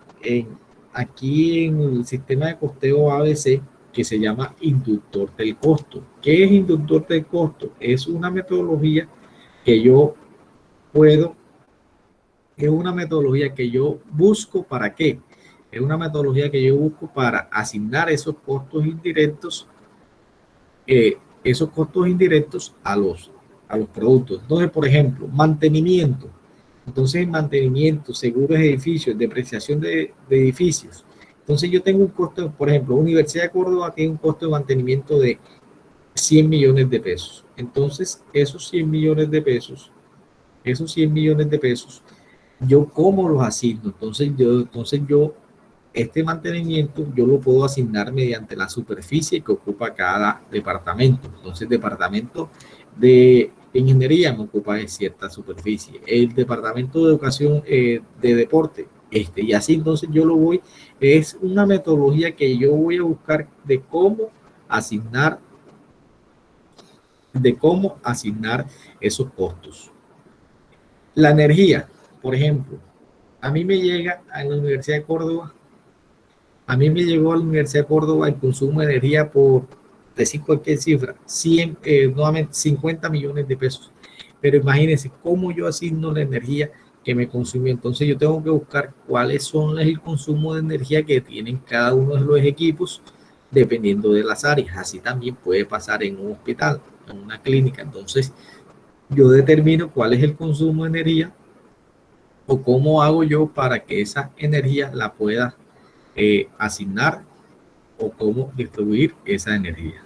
aquí en el sistema de costeo ABC que se llama inductor del costo. ¿Qué es inductor del costo? Es una metodología que yo puedo es una metodología que yo busco para qué. Es una metodología que yo busco para asignar esos costos indirectos a los productos. Entonces, por ejemplo, mantenimiento. Entonces, en mantenimiento, seguros de edificios, depreciación de edificios. Entonces, yo tengo un costo, por ejemplo, Universidad de Córdoba tiene un costo de mantenimiento de 100 millones de pesos. Entonces, esos 100 millones de pesos, yo cómo los asigno. Entonces yo este mantenimiento yo lo puedo asignar mediante la superficie que ocupa cada departamento. Entonces, departamento de ingeniería me ocupa de cierta superficie, el departamento de educación, de deporte, y así. Entonces yo lo voy, es una metodología que yo voy a buscar de cómo asignar esos costos. La energía, por ejemplo, a mí me llega a la Universidad de Córdoba, llegó a la Universidad de Córdoba el consumo de energía por, decir cualquier cifra, 100, nuevamente 50 millones de pesos. Pero imagínense cómo yo asigno la energía que me consumió. Entonces yo tengo que buscar cuáles son el consumo de energía que tienen cada uno de los equipos dependiendo de las áreas. Así también puede pasar en un hospital, en una clínica. Entonces yo determino cuál es el consumo de energía o cómo hago yo para que esa energía la pueda asignar o cómo distribuir esa energía.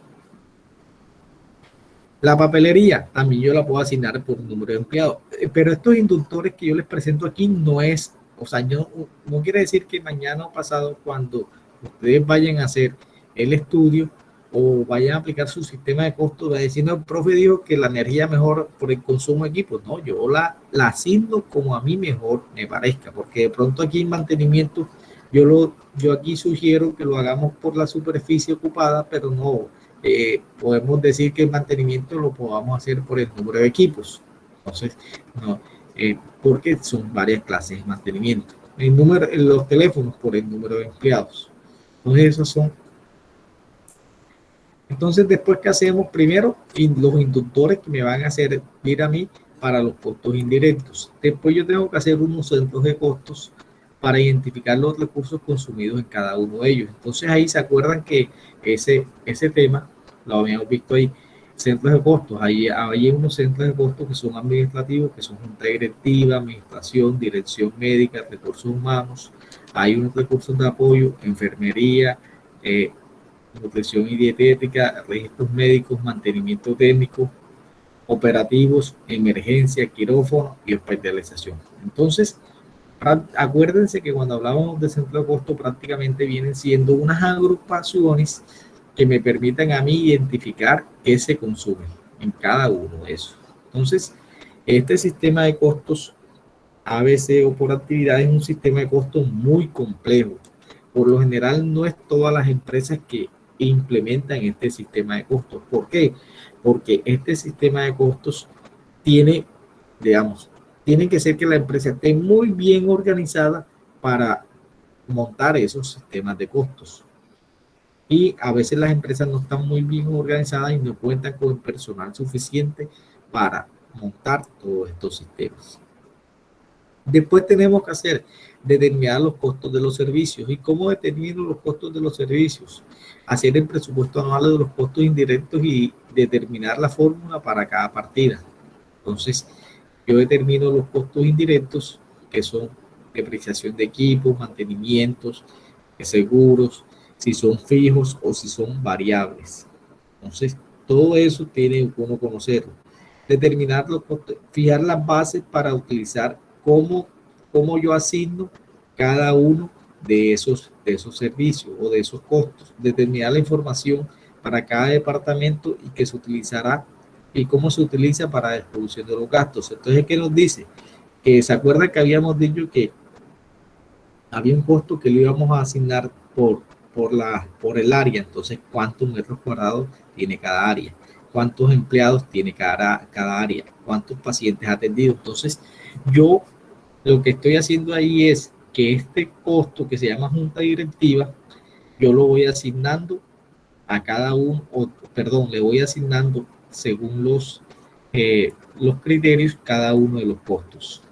La papelería también yo la puedo asignar por número de empleados, pero estos inductores que yo les presento aquí no es, o sea, no quiere decir que mañana o pasado cuando ustedes vayan a hacer el estudio o vayan a aplicar su sistema de costos, va a decir, no, el profe dijo que la energía mejor por el consumo de equipos. No, yo la asigno como a mí mejor me parezca, porque de pronto aquí en mantenimiento yo aquí sugiero que lo hagamos por la superficie ocupada, pero no podemos decir que el mantenimiento lo podamos hacer por el número de equipos. Entonces, no, porque son varias clases de mantenimiento. Los teléfonos por el número de empleados. Entonces, esos son. Entonces, después que hacemos primero los inductores que me van a servir a mí para los costos indirectos. Después yo tengo que hacer unos centros de costos para identificar los recursos consumidos en cada uno de ellos. Entonces ahí se acuerdan que ese tema lo habíamos visto ahí, centros de costos. Ahí hay unos centros de costos que son administrativos, que son junta directiva, administración, dirección médica, recursos humanos. Hay unos recursos de apoyo, enfermería, nutrición y dietética, registros médicos, mantenimiento técnico, operativos, emergencia, quirófano y hospitalización. Entonces, acuérdense que cuando hablamos de centro de costo prácticamente vienen siendo unas agrupaciones que me permitan a mí identificar qué se consume en cada uno de esos. Entonces, este sistema de costos ABC o por actividad es un sistema de costos muy complejo. Por lo general no es todas las empresas que implementan este sistema de costos. ¿Por qué? Porque este sistema de costos tiene que ser que la empresa esté muy bien organizada para montar esos sistemas de costos. Y a veces las empresas no están muy bien organizadas y no cuentan con el personal suficiente para montar todos estos sistemas. Después tenemos que determinar los costos de los servicios. ¿Y cómo determino los costos de los servicios? Hacer el presupuesto anual de los costos indirectos y determinar la fórmula para cada partida. Entonces, yo determino los costos indirectos, que son depreciación de equipos, mantenimientos, seguros, si son fijos o si son variables. Entonces, todo eso tiene que uno conocerlo. Determinar los costos, fijar las bases para utilizar cómo yo asigno cada uno de esos servicios o de esos costos. Determinar la información para cada departamento y que se utilizará y cómo se utiliza para la distribución de los gastos. Entonces, ¿qué nos dice? Que se acuerda que habíamos dicho que había un costo que lo íbamos a asignar por el área. Entonces, ¿cuántos metros cuadrados tiene cada área? ¿Cuántos empleados tiene cada área? ¿Cuántos pacientes atendidos? Entonces, yo lo que estoy haciendo ahí es que este costo que se llama junta directiva, yo lo voy asignando a cada uno, le voy asignando según los criterios cada uno de los costos.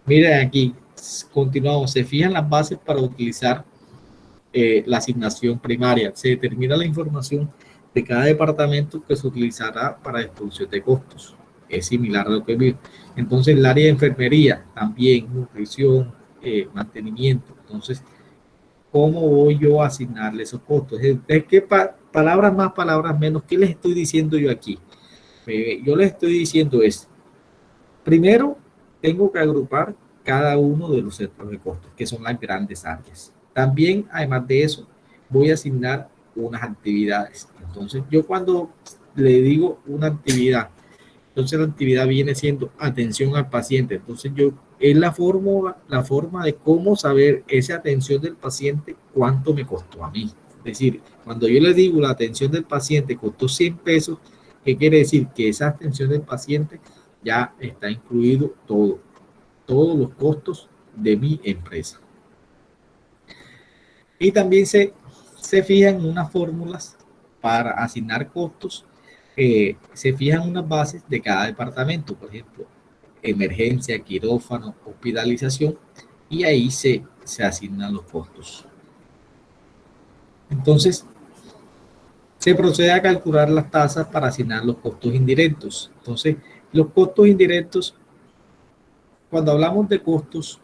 Miren aquí, continuamos, se fijan las bases para utilizar la asignación primaria, se determina la información de cada departamento que se utilizará para distribución de costos. Es similar a lo que vimos. Entonces, el área de enfermería, también nutrición, mantenimiento. Entonces, ¿cómo voy yo a asignarle esos costos? Es que palabras más, palabras menos, ¿qué les estoy diciendo yo aquí? Yo les estoy diciendo primero, tengo que agrupar cada uno de los centros de costos, que son las grandes áreas. También, además de eso, voy a asignar unas actividades. Entonces, yo cuando le digo una actividad, entonces la actividad viene siendo atención al paciente. Entonces, es la forma de cómo saber esa atención del paciente, cuánto me costó a mí. Es decir, cuando yo le digo la atención del paciente costó 100 pesos, ¿qué quiere decir? Que esa atención del paciente ya está incluido todos los costos de mi empresa. Y también se fijan unas fórmulas para asignar costos, se fijan unas bases de cada departamento. Por ejemplo, emergencia, quirófano, hospitalización, y ahí se asignan los costos. Entonces, se procede a calcular las tasas para asignar los costos indirectos. Entonces, los costos indirectos, cuando hablamos de costos,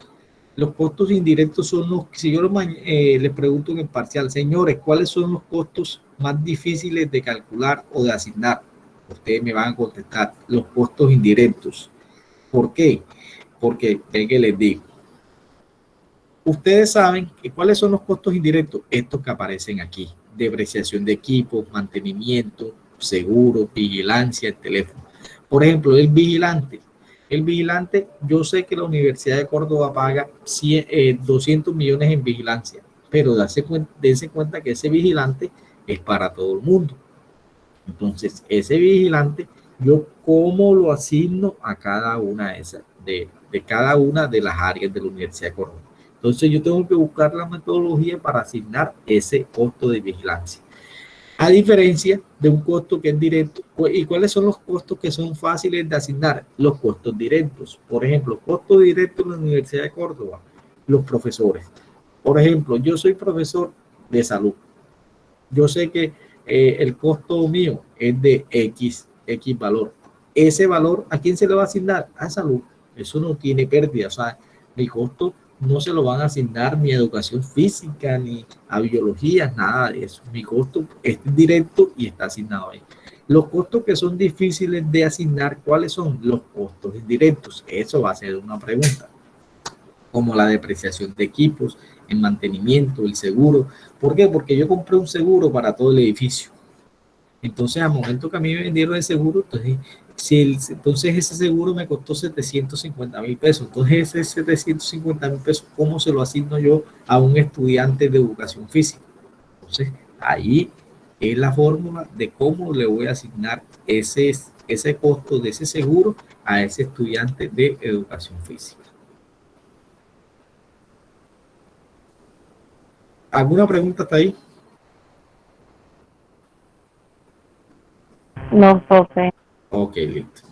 los costos indirectos son los, si yo les pregunto en el parcial, señores, ¿cuáles son los costos más difíciles de calcular o de asignar? Ustedes me van a contestar, los costos indirectos. ¿Por qué? Porque, ven que les digo, ustedes saben que cuáles son los costos indirectos, estos que aparecen aquí: depreciación de equipos, mantenimiento, seguro, vigilancia, el teléfono. Por ejemplo, el vigilante, yo sé que la Universidad de Córdoba paga 200 millones en vigilancia, pero dense cuenta que ese vigilante es para todo el mundo. Entonces, ese vigilante, yo cómo lo asigno a cada una de cada una de las áreas de la Universidad de Córdoba. Entonces, yo tengo que buscar la metodología para asignar ese costo de vigilancia. A diferencia de un costo que es directo. ¿Y cuáles son los costos que son fáciles de asignar? Los costos directos. Por ejemplo, costo directo en la Universidad de Córdoba, los profesores. Por ejemplo, yo soy profesor de salud. Yo sé que el costo mío es de X valor. Ese valor, ¿a quién se le va a asignar? A salud. Eso no tiene pérdida. O sea, mi costo no se lo van a asignar ni a educación física, ni a biología, nada de eso. Mi costo es directo y está asignado ahí. Los costos que son difíciles de asignar, ¿cuáles son? Los costos indirectos. Eso va a ser una pregunta. Como la depreciación de equipos, el mantenimiento, el seguro. ¿Por qué? Porque yo compré un seguro para todo el edificio. Entonces, al momento que a mí me vendieron el seguro, entonces ese seguro me costó 750.000 pesos. Entonces, ese 750.000 pesos, ¿cómo se lo asigno yo a un estudiante de educación física? Entonces, ahí es la fórmula de cómo le voy a asignar ese costo de ese seguro a ese estudiante de educación física. ¿Alguna pregunta hasta ahí? No, profe. Ok, listo.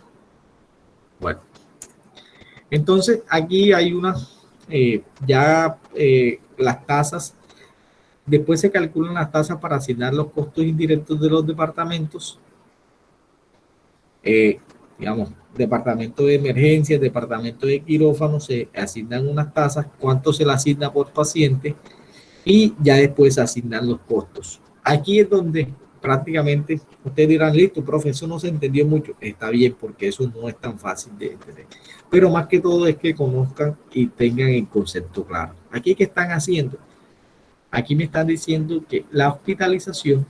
Bueno, entonces aquí hay las tasas. Después se calculan las tasas para asignar los costos indirectos de los departamentos. Digamos, departamento de emergencias, departamento de quirófano, se asignan unas tasas, cuánto se le asigna por paciente, y ya después se asignan los costos. Aquí es donde prácticamente ustedes dirán, listo, profe, eso no se entendió mucho. Está bien, porque eso no es tan fácil de entender. Pero más que todo es que conozcan y tengan el concepto claro. Aquí, ¿qué están haciendo? Aquí me están diciendo que la hospitalización,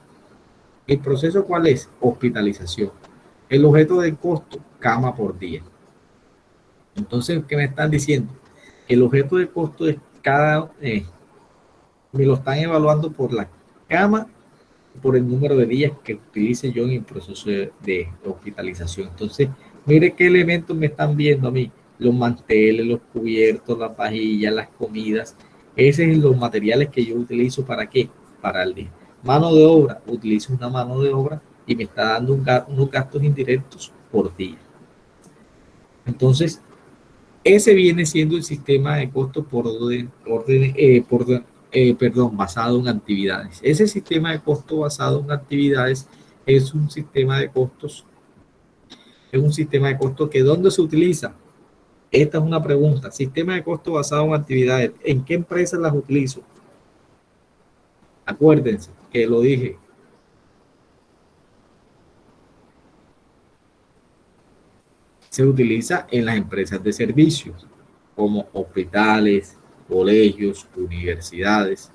¿el proceso cuál es? Hospitalización. El objeto del costo, cama por día. Entonces, ¿qué me están diciendo? El objeto del costo es me lo están evaluando por la cama, por el número de días que utilice yo en el proceso de hospitalización. Entonces, mire qué elementos me están viendo a mí: los manteles, los cubiertos, las vajillas, las comidas. Esos son los materiales que yo utilizo. ¿Para qué? Para el día. Mano de obra, utilizo una mano de obra y me está dando unos gastos indirectos por día. Entonces, ese viene siendo el sistema de costos basado en actividades. Ese sistema de costo basado en actividades es un sistema de costos. Es un sistema de costos que ¿dónde se utiliza? Esta es una pregunta. Sistema de costo basado en actividades. ¿En qué empresas las utilizo? Acuérdense que lo dije. Se utiliza en las empresas de servicios, como hospitales, colegios, universidades.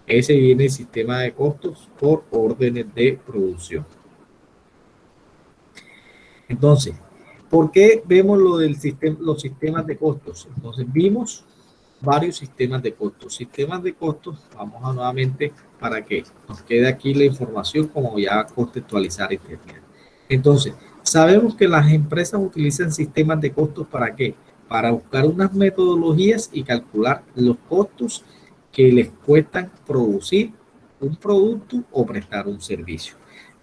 Ese viene el sistema de costos por órdenes de producción. Entonces, ¿por qué vemos los sistemas de costos? Entonces, vimos varios sistemas de costos. Sistemas de costos, vamos a nuevamente para que nos quede aquí la información como ya contextualizar y terminar. Entonces, sabemos que las empresas utilizan sistemas de costos ¿para qué? Para buscar unas metodologías y calcular los costos que les cuestan producir un producto o prestar un servicio.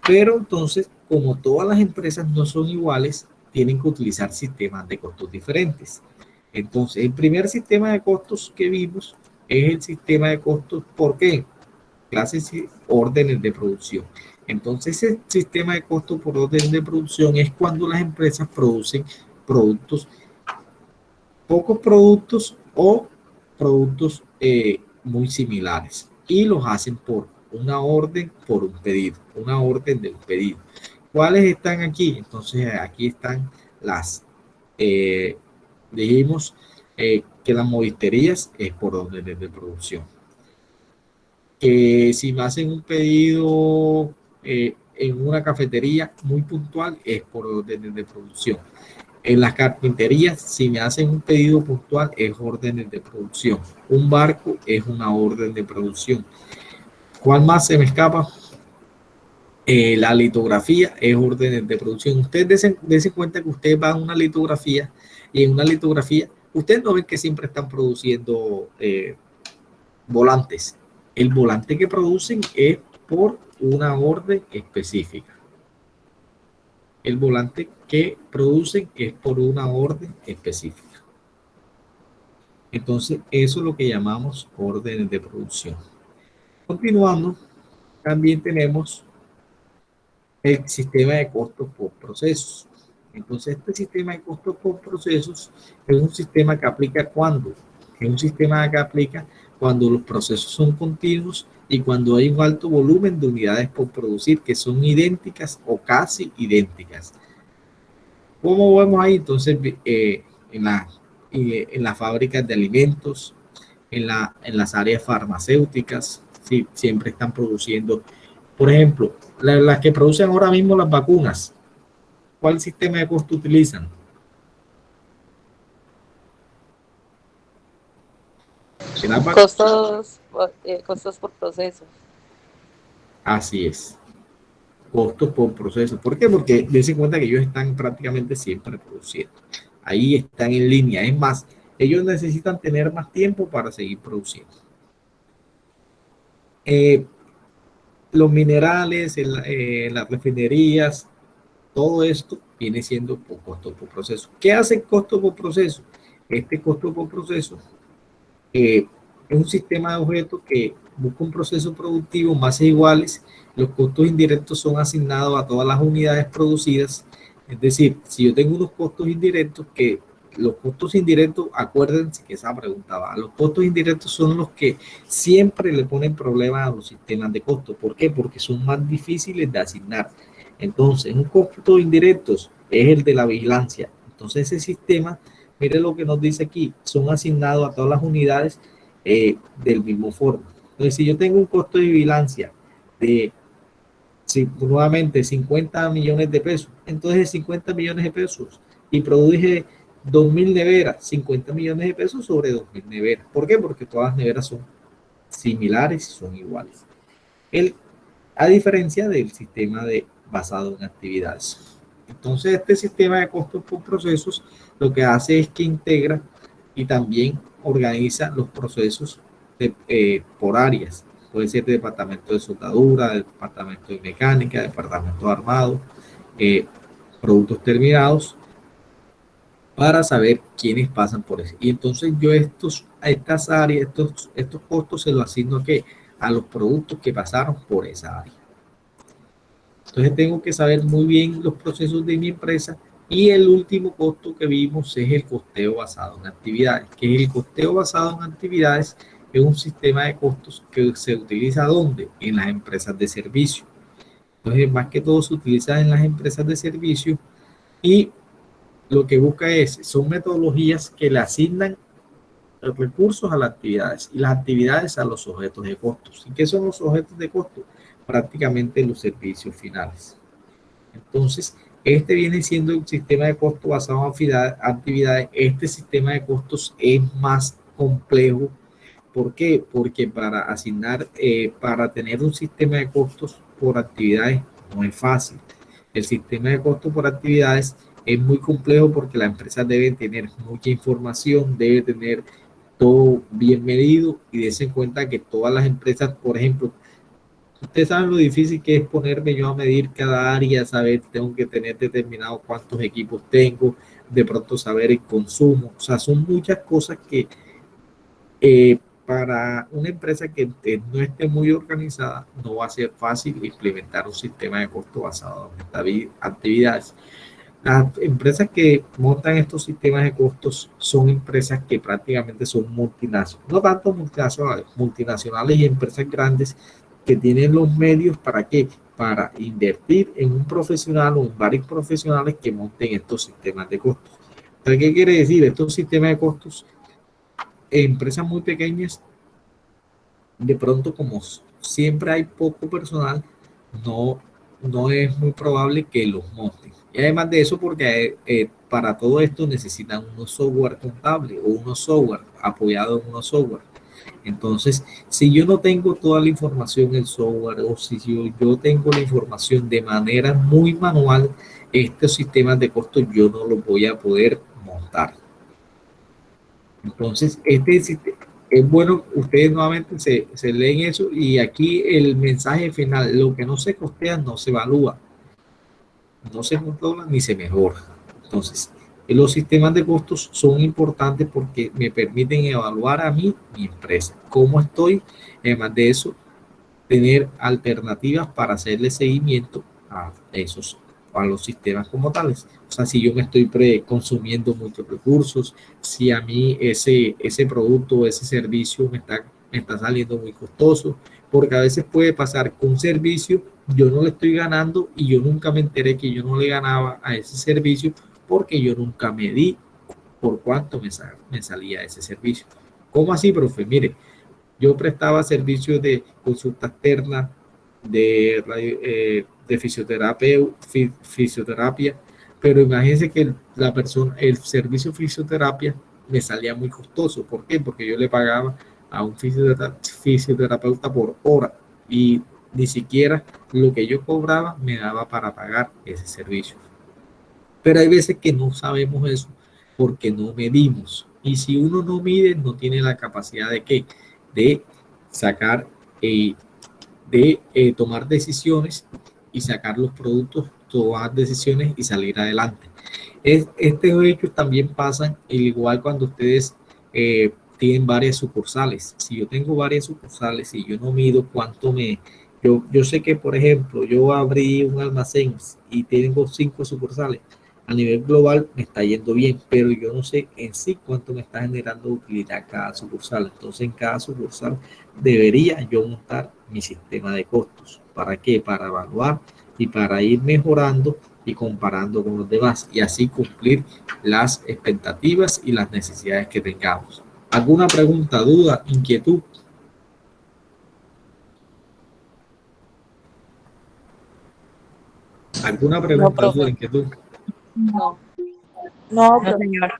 Pero entonces, como todas las empresas no son iguales, tienen que utilizar sistemas de costos diferentes. Entonces, el primer sistema de costos que vimos es el sistema de costos, ¿por qué? Clases y órdenes de producción. Entonces, ese sistema de costos por orden de producción es cuando las empresas producen productos, pocos productos o productos muy similares y los hacen por una orden, por un pedido, una orden de un pedido. ¿Cuáles están aquí? Entonces, aquí están las, dijimos que las modisterías es por órdenes de producción. Que si me hacen un pedido en una cafetería muy puntual es por órdenes de producción. En las carpinterías, si me hacen un pedido puntual, es órdenes de producción. Un barco es una orden de producción. ¿Cuál más se me escapa? La litografía es órdenes de producción. Ustedes dense cuenta que ustedes van a una litografía y en una litografía, ustedes no ven que siempre están produciendo volantes. El volante que producen es por una orden específica. El volante que producen es por una orden específica. Entonces, eso es lo que llamamos órdenes de producción. Continuando, también tenemos el sistema de costos por procesos. Entonces, este sistema de costos por procesos es un sistema que aplica ¿cuándo? Es un sistema que aplica cuando los procesos son continuos y cuando hay un alto volumen de unidades por producir que son idénticas o casi idénticas. ¿Cómo vemos ahí? Entonces, en las fábricas de alimentos, en las áreas farmacéuticas, sí, siempre están produciendo. Por ejemplo, las que producen ahora mismo las vacunas, ¿cuál sistema de costo utilizan? Costos por proceso. Así es. Costos por proceso. ¿Por qué? Porque dense cuenta que ellos están prácticamente siempre produciendo. Ahí están en línea. Es más, ellos necesitan tener más tiempo para seguir produciendo. Los minerales, las refinerías, todo esto viene siendo por costo por proceso. ¿Qué hace el costo por proceso? Este costo por proceso es un sistema de objetos que busca un proceso productivo más iguales. Los costos indirectos son asignados a todas las unidades producidas. Es decir, si yo tengo unos costos indirectos, que los costos indirectos, acuérdense que esa pregunta va, los costos indirectos son los que siempre le ponen problemas a los sistemas de costos. ¿Por qué? Porque son más difíciles de asignar. Entonces, un costo indirecto es el de la vigilancia. Entonces, ese sistema, mire lo que nos dice aquí, son asignados a todas las unidades del mismo forma. Entonces, si yo tengo un costo de vigilancia de nuevamente 50 millones de pesos, entonces 50 millones de pesos y produje 2.000 neveras, 50 millones de pesos sobre 2.000 neveras. ¿Por qué? Porque todas las neveras son similares y son iguales. A diferencia del sistema basado en actividades. Entonces, este sistema de costos por procesos lo que hace es que integra y también organiza los procesos por áreas. Puede ser departamento de soldadura, departamento de mecánica, departamento de armado, productos terminados, para saber quiénes pasan por eso. Y entonces yo estas áreas, estos costos se los asigno a los productos que pasaron por esa área. Entonces tengo que saber muy bien los procesos de mi empresa. Y el último costo que vimos es el costeo basado en actividades. Que el costeo basado en actividades es un sistema de costos que se utiliza ¿dónde? En las empresas de servicio. Entonces, más que todo se utiliza en las empresas de servicio y lo que busca son metodologías que le asignan recursos a las actividades y las actividades a los objetos de costos. ¿Y qué son los objetos de costo? Prácticamente los servicios finales. Entonces, este viene siendo un sistema de costo basado en actividades. Este sistema de costos es más complejo. ¿Por qué? Porque para asignar, para tener un sistema de costos por actividades no es fácil. El sistema de costos por actividades es muy complejo porque la empresa debe tener mucha información, debe tener todo bien medido y dense en cuenta que todas las empresas, por ejemplo, Ustedes saben lo difícil que es ponerme yo a medir cada área, saber, tengo que tener determinado cuántos equipos tengo, de pronto saber el consumo. O sea, son muchas cosas que para una empresa que no esté muy organizada, no va a ser fácil implementar un sistema de costo basado en estas actividades. Las empresas que montan estos sistemas de costos son empresas que prácticamente son multinacionales, no tanto multinacionales, multinacionales y empresas grandes que tienen los medios para qué, para invertir en un profesional o en varios profesionales que monten estos sistemas de costos. Entonces, ¿qué quiere decir? Estos sistemas de costos en empresas muy pequeñas, de pronto como siempre hay poco personal, no es muy probable que los monten. Y además de eso, porque para todo esto necesitan unos software contable o unos software apoyados en unos software. Entonces, si yo no tengo toda la información en el software o si yo tengo la información de manera muy manual, estos sistemas de costos yo no los voy a poder montar. Entonces, es bueno, ustedes nuevamente se leen eso y aquí el mensaje final, lo que no se costea no se evalúa, no se controla ni se mejora. Entonces, los sistemas de costos son importantes porque me permiten evaluar a mí, mi empresa, cómo estoy, además de eso, tener alternativas para hacerle seguimiento a los sistemas como tales. O sea, si yo me estoy consumiendo muchos recursos, si a mí ese producto o ese servicio me está saliendo muy costoso, porque a veces puede pasar que un servicio yo no le estoy ganando y yo nunca me enteré que yo no le ganaba a ese servicio porque yo nunca medí por cuánto me salía ese servicio. ¿Cómo así, profe? Mire, yo prestaba servicios de consulta externa, de fisioterapia, pero imagínense que el servicio de fisioterapia me salía muy costoso. ¿Por qué? Porque yo le pagaba a un fisioterapeuta por hora y ni siquiera lo que yo cobraba me daba para pagar ese servicio. Pero hay veces que no sabemos eso porque no medimos. Y si uno no mide, no tiene la capacidad de ¿qué? De sacar, tomar decisiones y sacar los productos, tomar decisiones y salir adelante. Estos hechos también pasan igual cuando ustedes tienen varias sucursales. Si yo tengo varias sucursales y yo no mido cuánto yo sé que, por ejemplo, yo abrí un almacén y tengo 5 sucursales. A nivel global me está yendo bien, pero yo no sé en sí cuánto me está generando utilidad cada sucursal. Entonces, en cada sucursal debería yo montar mi sistema de costos. ¿Para qué? Para evaluar y para ir mejorando y comparando con los demás y así cumplir las expectativas y las necesidades que tengamos. ¿Alguna pregunta, duda, inquietud? ¿Alguna pregunta, duda, inquietud? No, No, señor.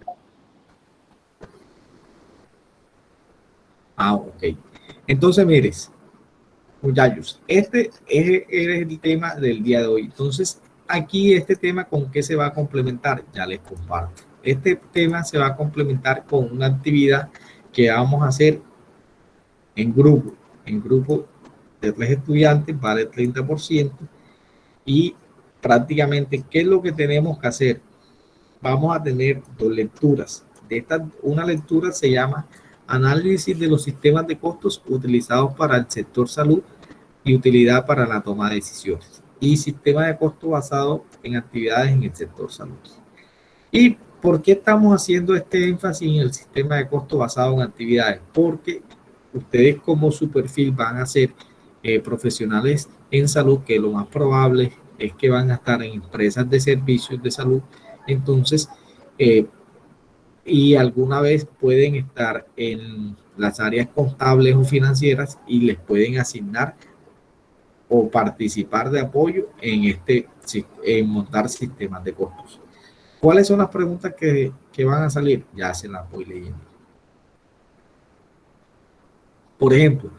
Ok. Entonces, mires, muchachos, este es el tema del día de hoy. Entonces, aquí este tema, ¿con qué se va a complementar? Ya les comparto. Este tema se va a complementar con una actividad que vamos a hacer en grupo de 3 estudiantes, vale 30%, y prácticamente, ¿qué es lo que tenemos que hacer? Vamos a tener 2 lecturas. Una lectura se llama Análisis de los sistemas de costos utilizados para el sector salud y utilidad para la toma de decisiones. Y sistema de costo basado en actividades en el sector salud. ¿Y por qué estamos haciendo este énfasis en el sistema de costo basado en actividades? Porque ustedes como su perfil van a ser profesionales en salud, que lo más probable es que van a estar en empresas de servicios de salud. Entonces, y alguna vez pueden estar en las áreas contables o financieras y les pueden asignar o participar de apoyo en montar sistemas de costos. ¿Cuáles son las preguntas que van a salir? Ya se las voy leyendo. Por ejemplo,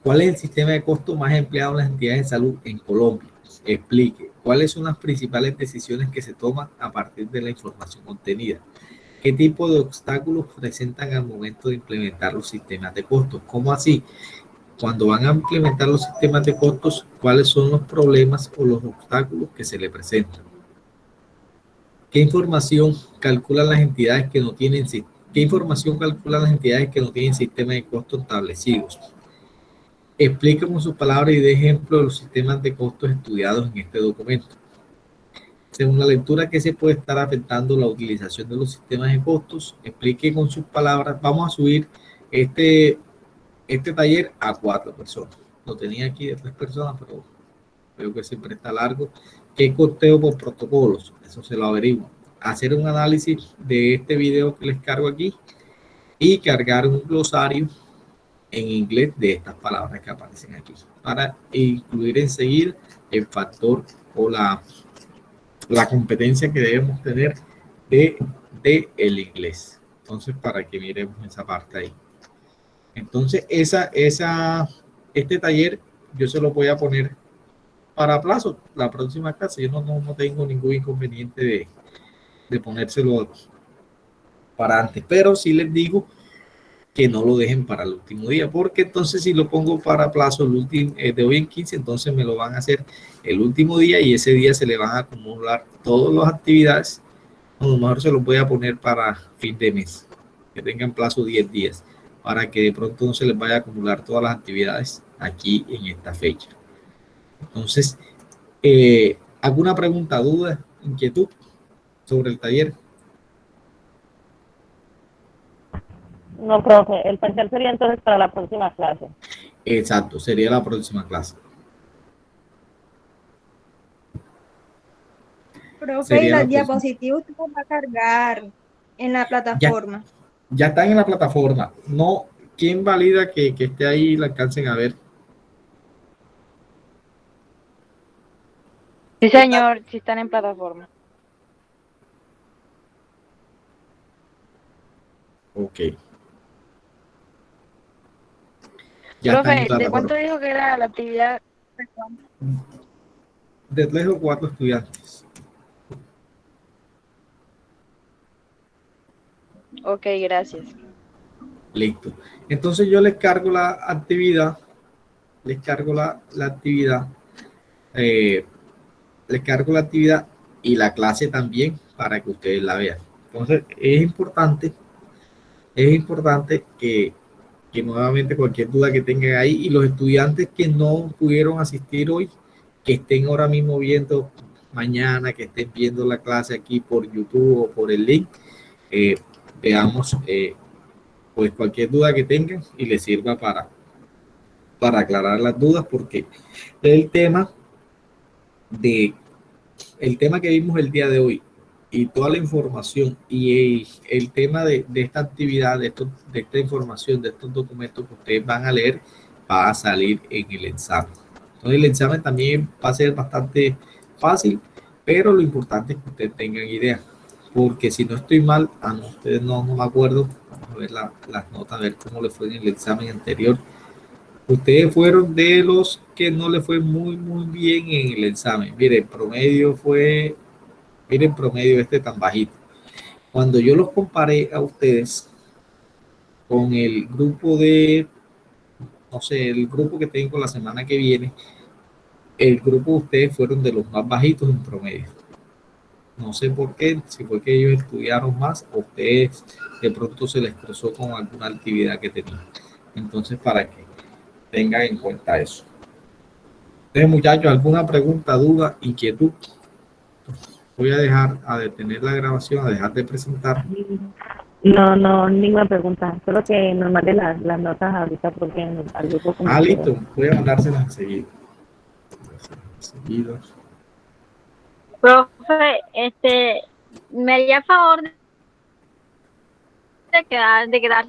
¿cuál es el sistema de costos más empleado en las entidades de salud en Colombia? Explique. ¿Cuáles son las principales decisiones que se toman a partir de la información contenida? ¿Qué tipo de obstáculos presentan al momento de implementar los sistemas de costos? ¿Cómo así? cuando van a implementar los sistemas de costos, cuáles son los problemas o los obstáculos que se le presentan. ¿Qué información calculan las entidades que no tienen sistemas de costos establecidos? Explica con sus palabras y de ejemplo los sistemas de costos estudiados en este documento. Según la lectura que se puede estar afectando la utilización de los sistemas de costos, explique con sus palabras. Vamos a subir este taller a 4 personas. Lo tenía aquí de 3 personas, pero veo que siempre está largo. ¿Qué costeo por protocolos? Eso se lo averiguo. Hacer un análisis de este video que les cargo aquí y cargar un glosario en inglés de estas palabras que aparecen aquí para incluir enseguida el factor o la competencia que debemos tener de el inglés. Entonces, para que miremos esa parte ahí. Entonces, este taller yo se lo voy a poner para plazo, la próxima clase. Yo no tengo ningún inconveniente de ponérselo para antes, pero sí les digo que no lo dejen para el último día, porque entonces si lo pongo para plazo de hoy en 15, entonces me lo van a hacer el último día y ese día se le van a acumular todas las actividades. A lo mejor se los voy a poner para fin de mes, que tengan plazo 10 días, para que de pronto no se les vaya a acumular todas las actividades aquí en esta fecha. Entonces, ¿alguna pregunta, duda, inquietud sobre el taller? No, profe, el parcial sería entonces para la próxima clase. Exacto, sería la próxima clase. Profe, y las diapositivas usted va a cargar en la plataforma. Ya están en la plataforma. No, ¿quién valida que esté ahí y la alcancen a ver? Sí, señor, sí están en plataforma. Ok. Ya Profe, está en ¿de cuánto plataforma. dijo que era la actividad? De 3 o 4 estudiantes. Ok, gracias. Listo. Entonces yo les cargo la actividad. Les cargo la actividad. Les cargo la actividad y la clase también para que ustedes la vean. Entonces es importante que nuevamente cualquier duda que tengan ahí y los estudiantes que no pudieron asistir hoy, que estén ahora mismo viendo mañana, que estén viendo la clase aquí por YouTube o por el link, veamos pues cualquier duda que tengan y les sirva para aclarar las dudas, porque el tema que vimos el día de hoy y toda la información y el tema de esta actividad, de esta información, de estos documentos que ustedes van a leer, va a salir en el examen. Entonces el examen también va a ser bastante fácil, pero lo importante es que ustedes tengan idea, porque si no estoy mal, ustedes no me acuerdo, vamos a ver las notas, a ver cómo le fue en el examen anterior. Ustedes fueron de los que no le fue muy bien en el examen. Miren, promedio tan bajito. Cuando yo los comparé a ustedes con el grupo el grupo que tengo la semana que viene, el grupo de ustedes fueron de los más bajitos en promedio. No sé por qué, si fue que ellos estudiaron más o ustedes de pronto se les cruzó con alguna actividad que tenían. Entonces, para que tengan en cuenta eso. Entonces, muchachos, ¿alguna pregunta, duda, inquietud? Voy a detener la grabación, a dejar de presentar. No, ninguna pregunta. Solo que nos mande las notas ahorita porque al grupo... Listo. Voy a mandárselas enseguida. Profe, me haría favor de quedar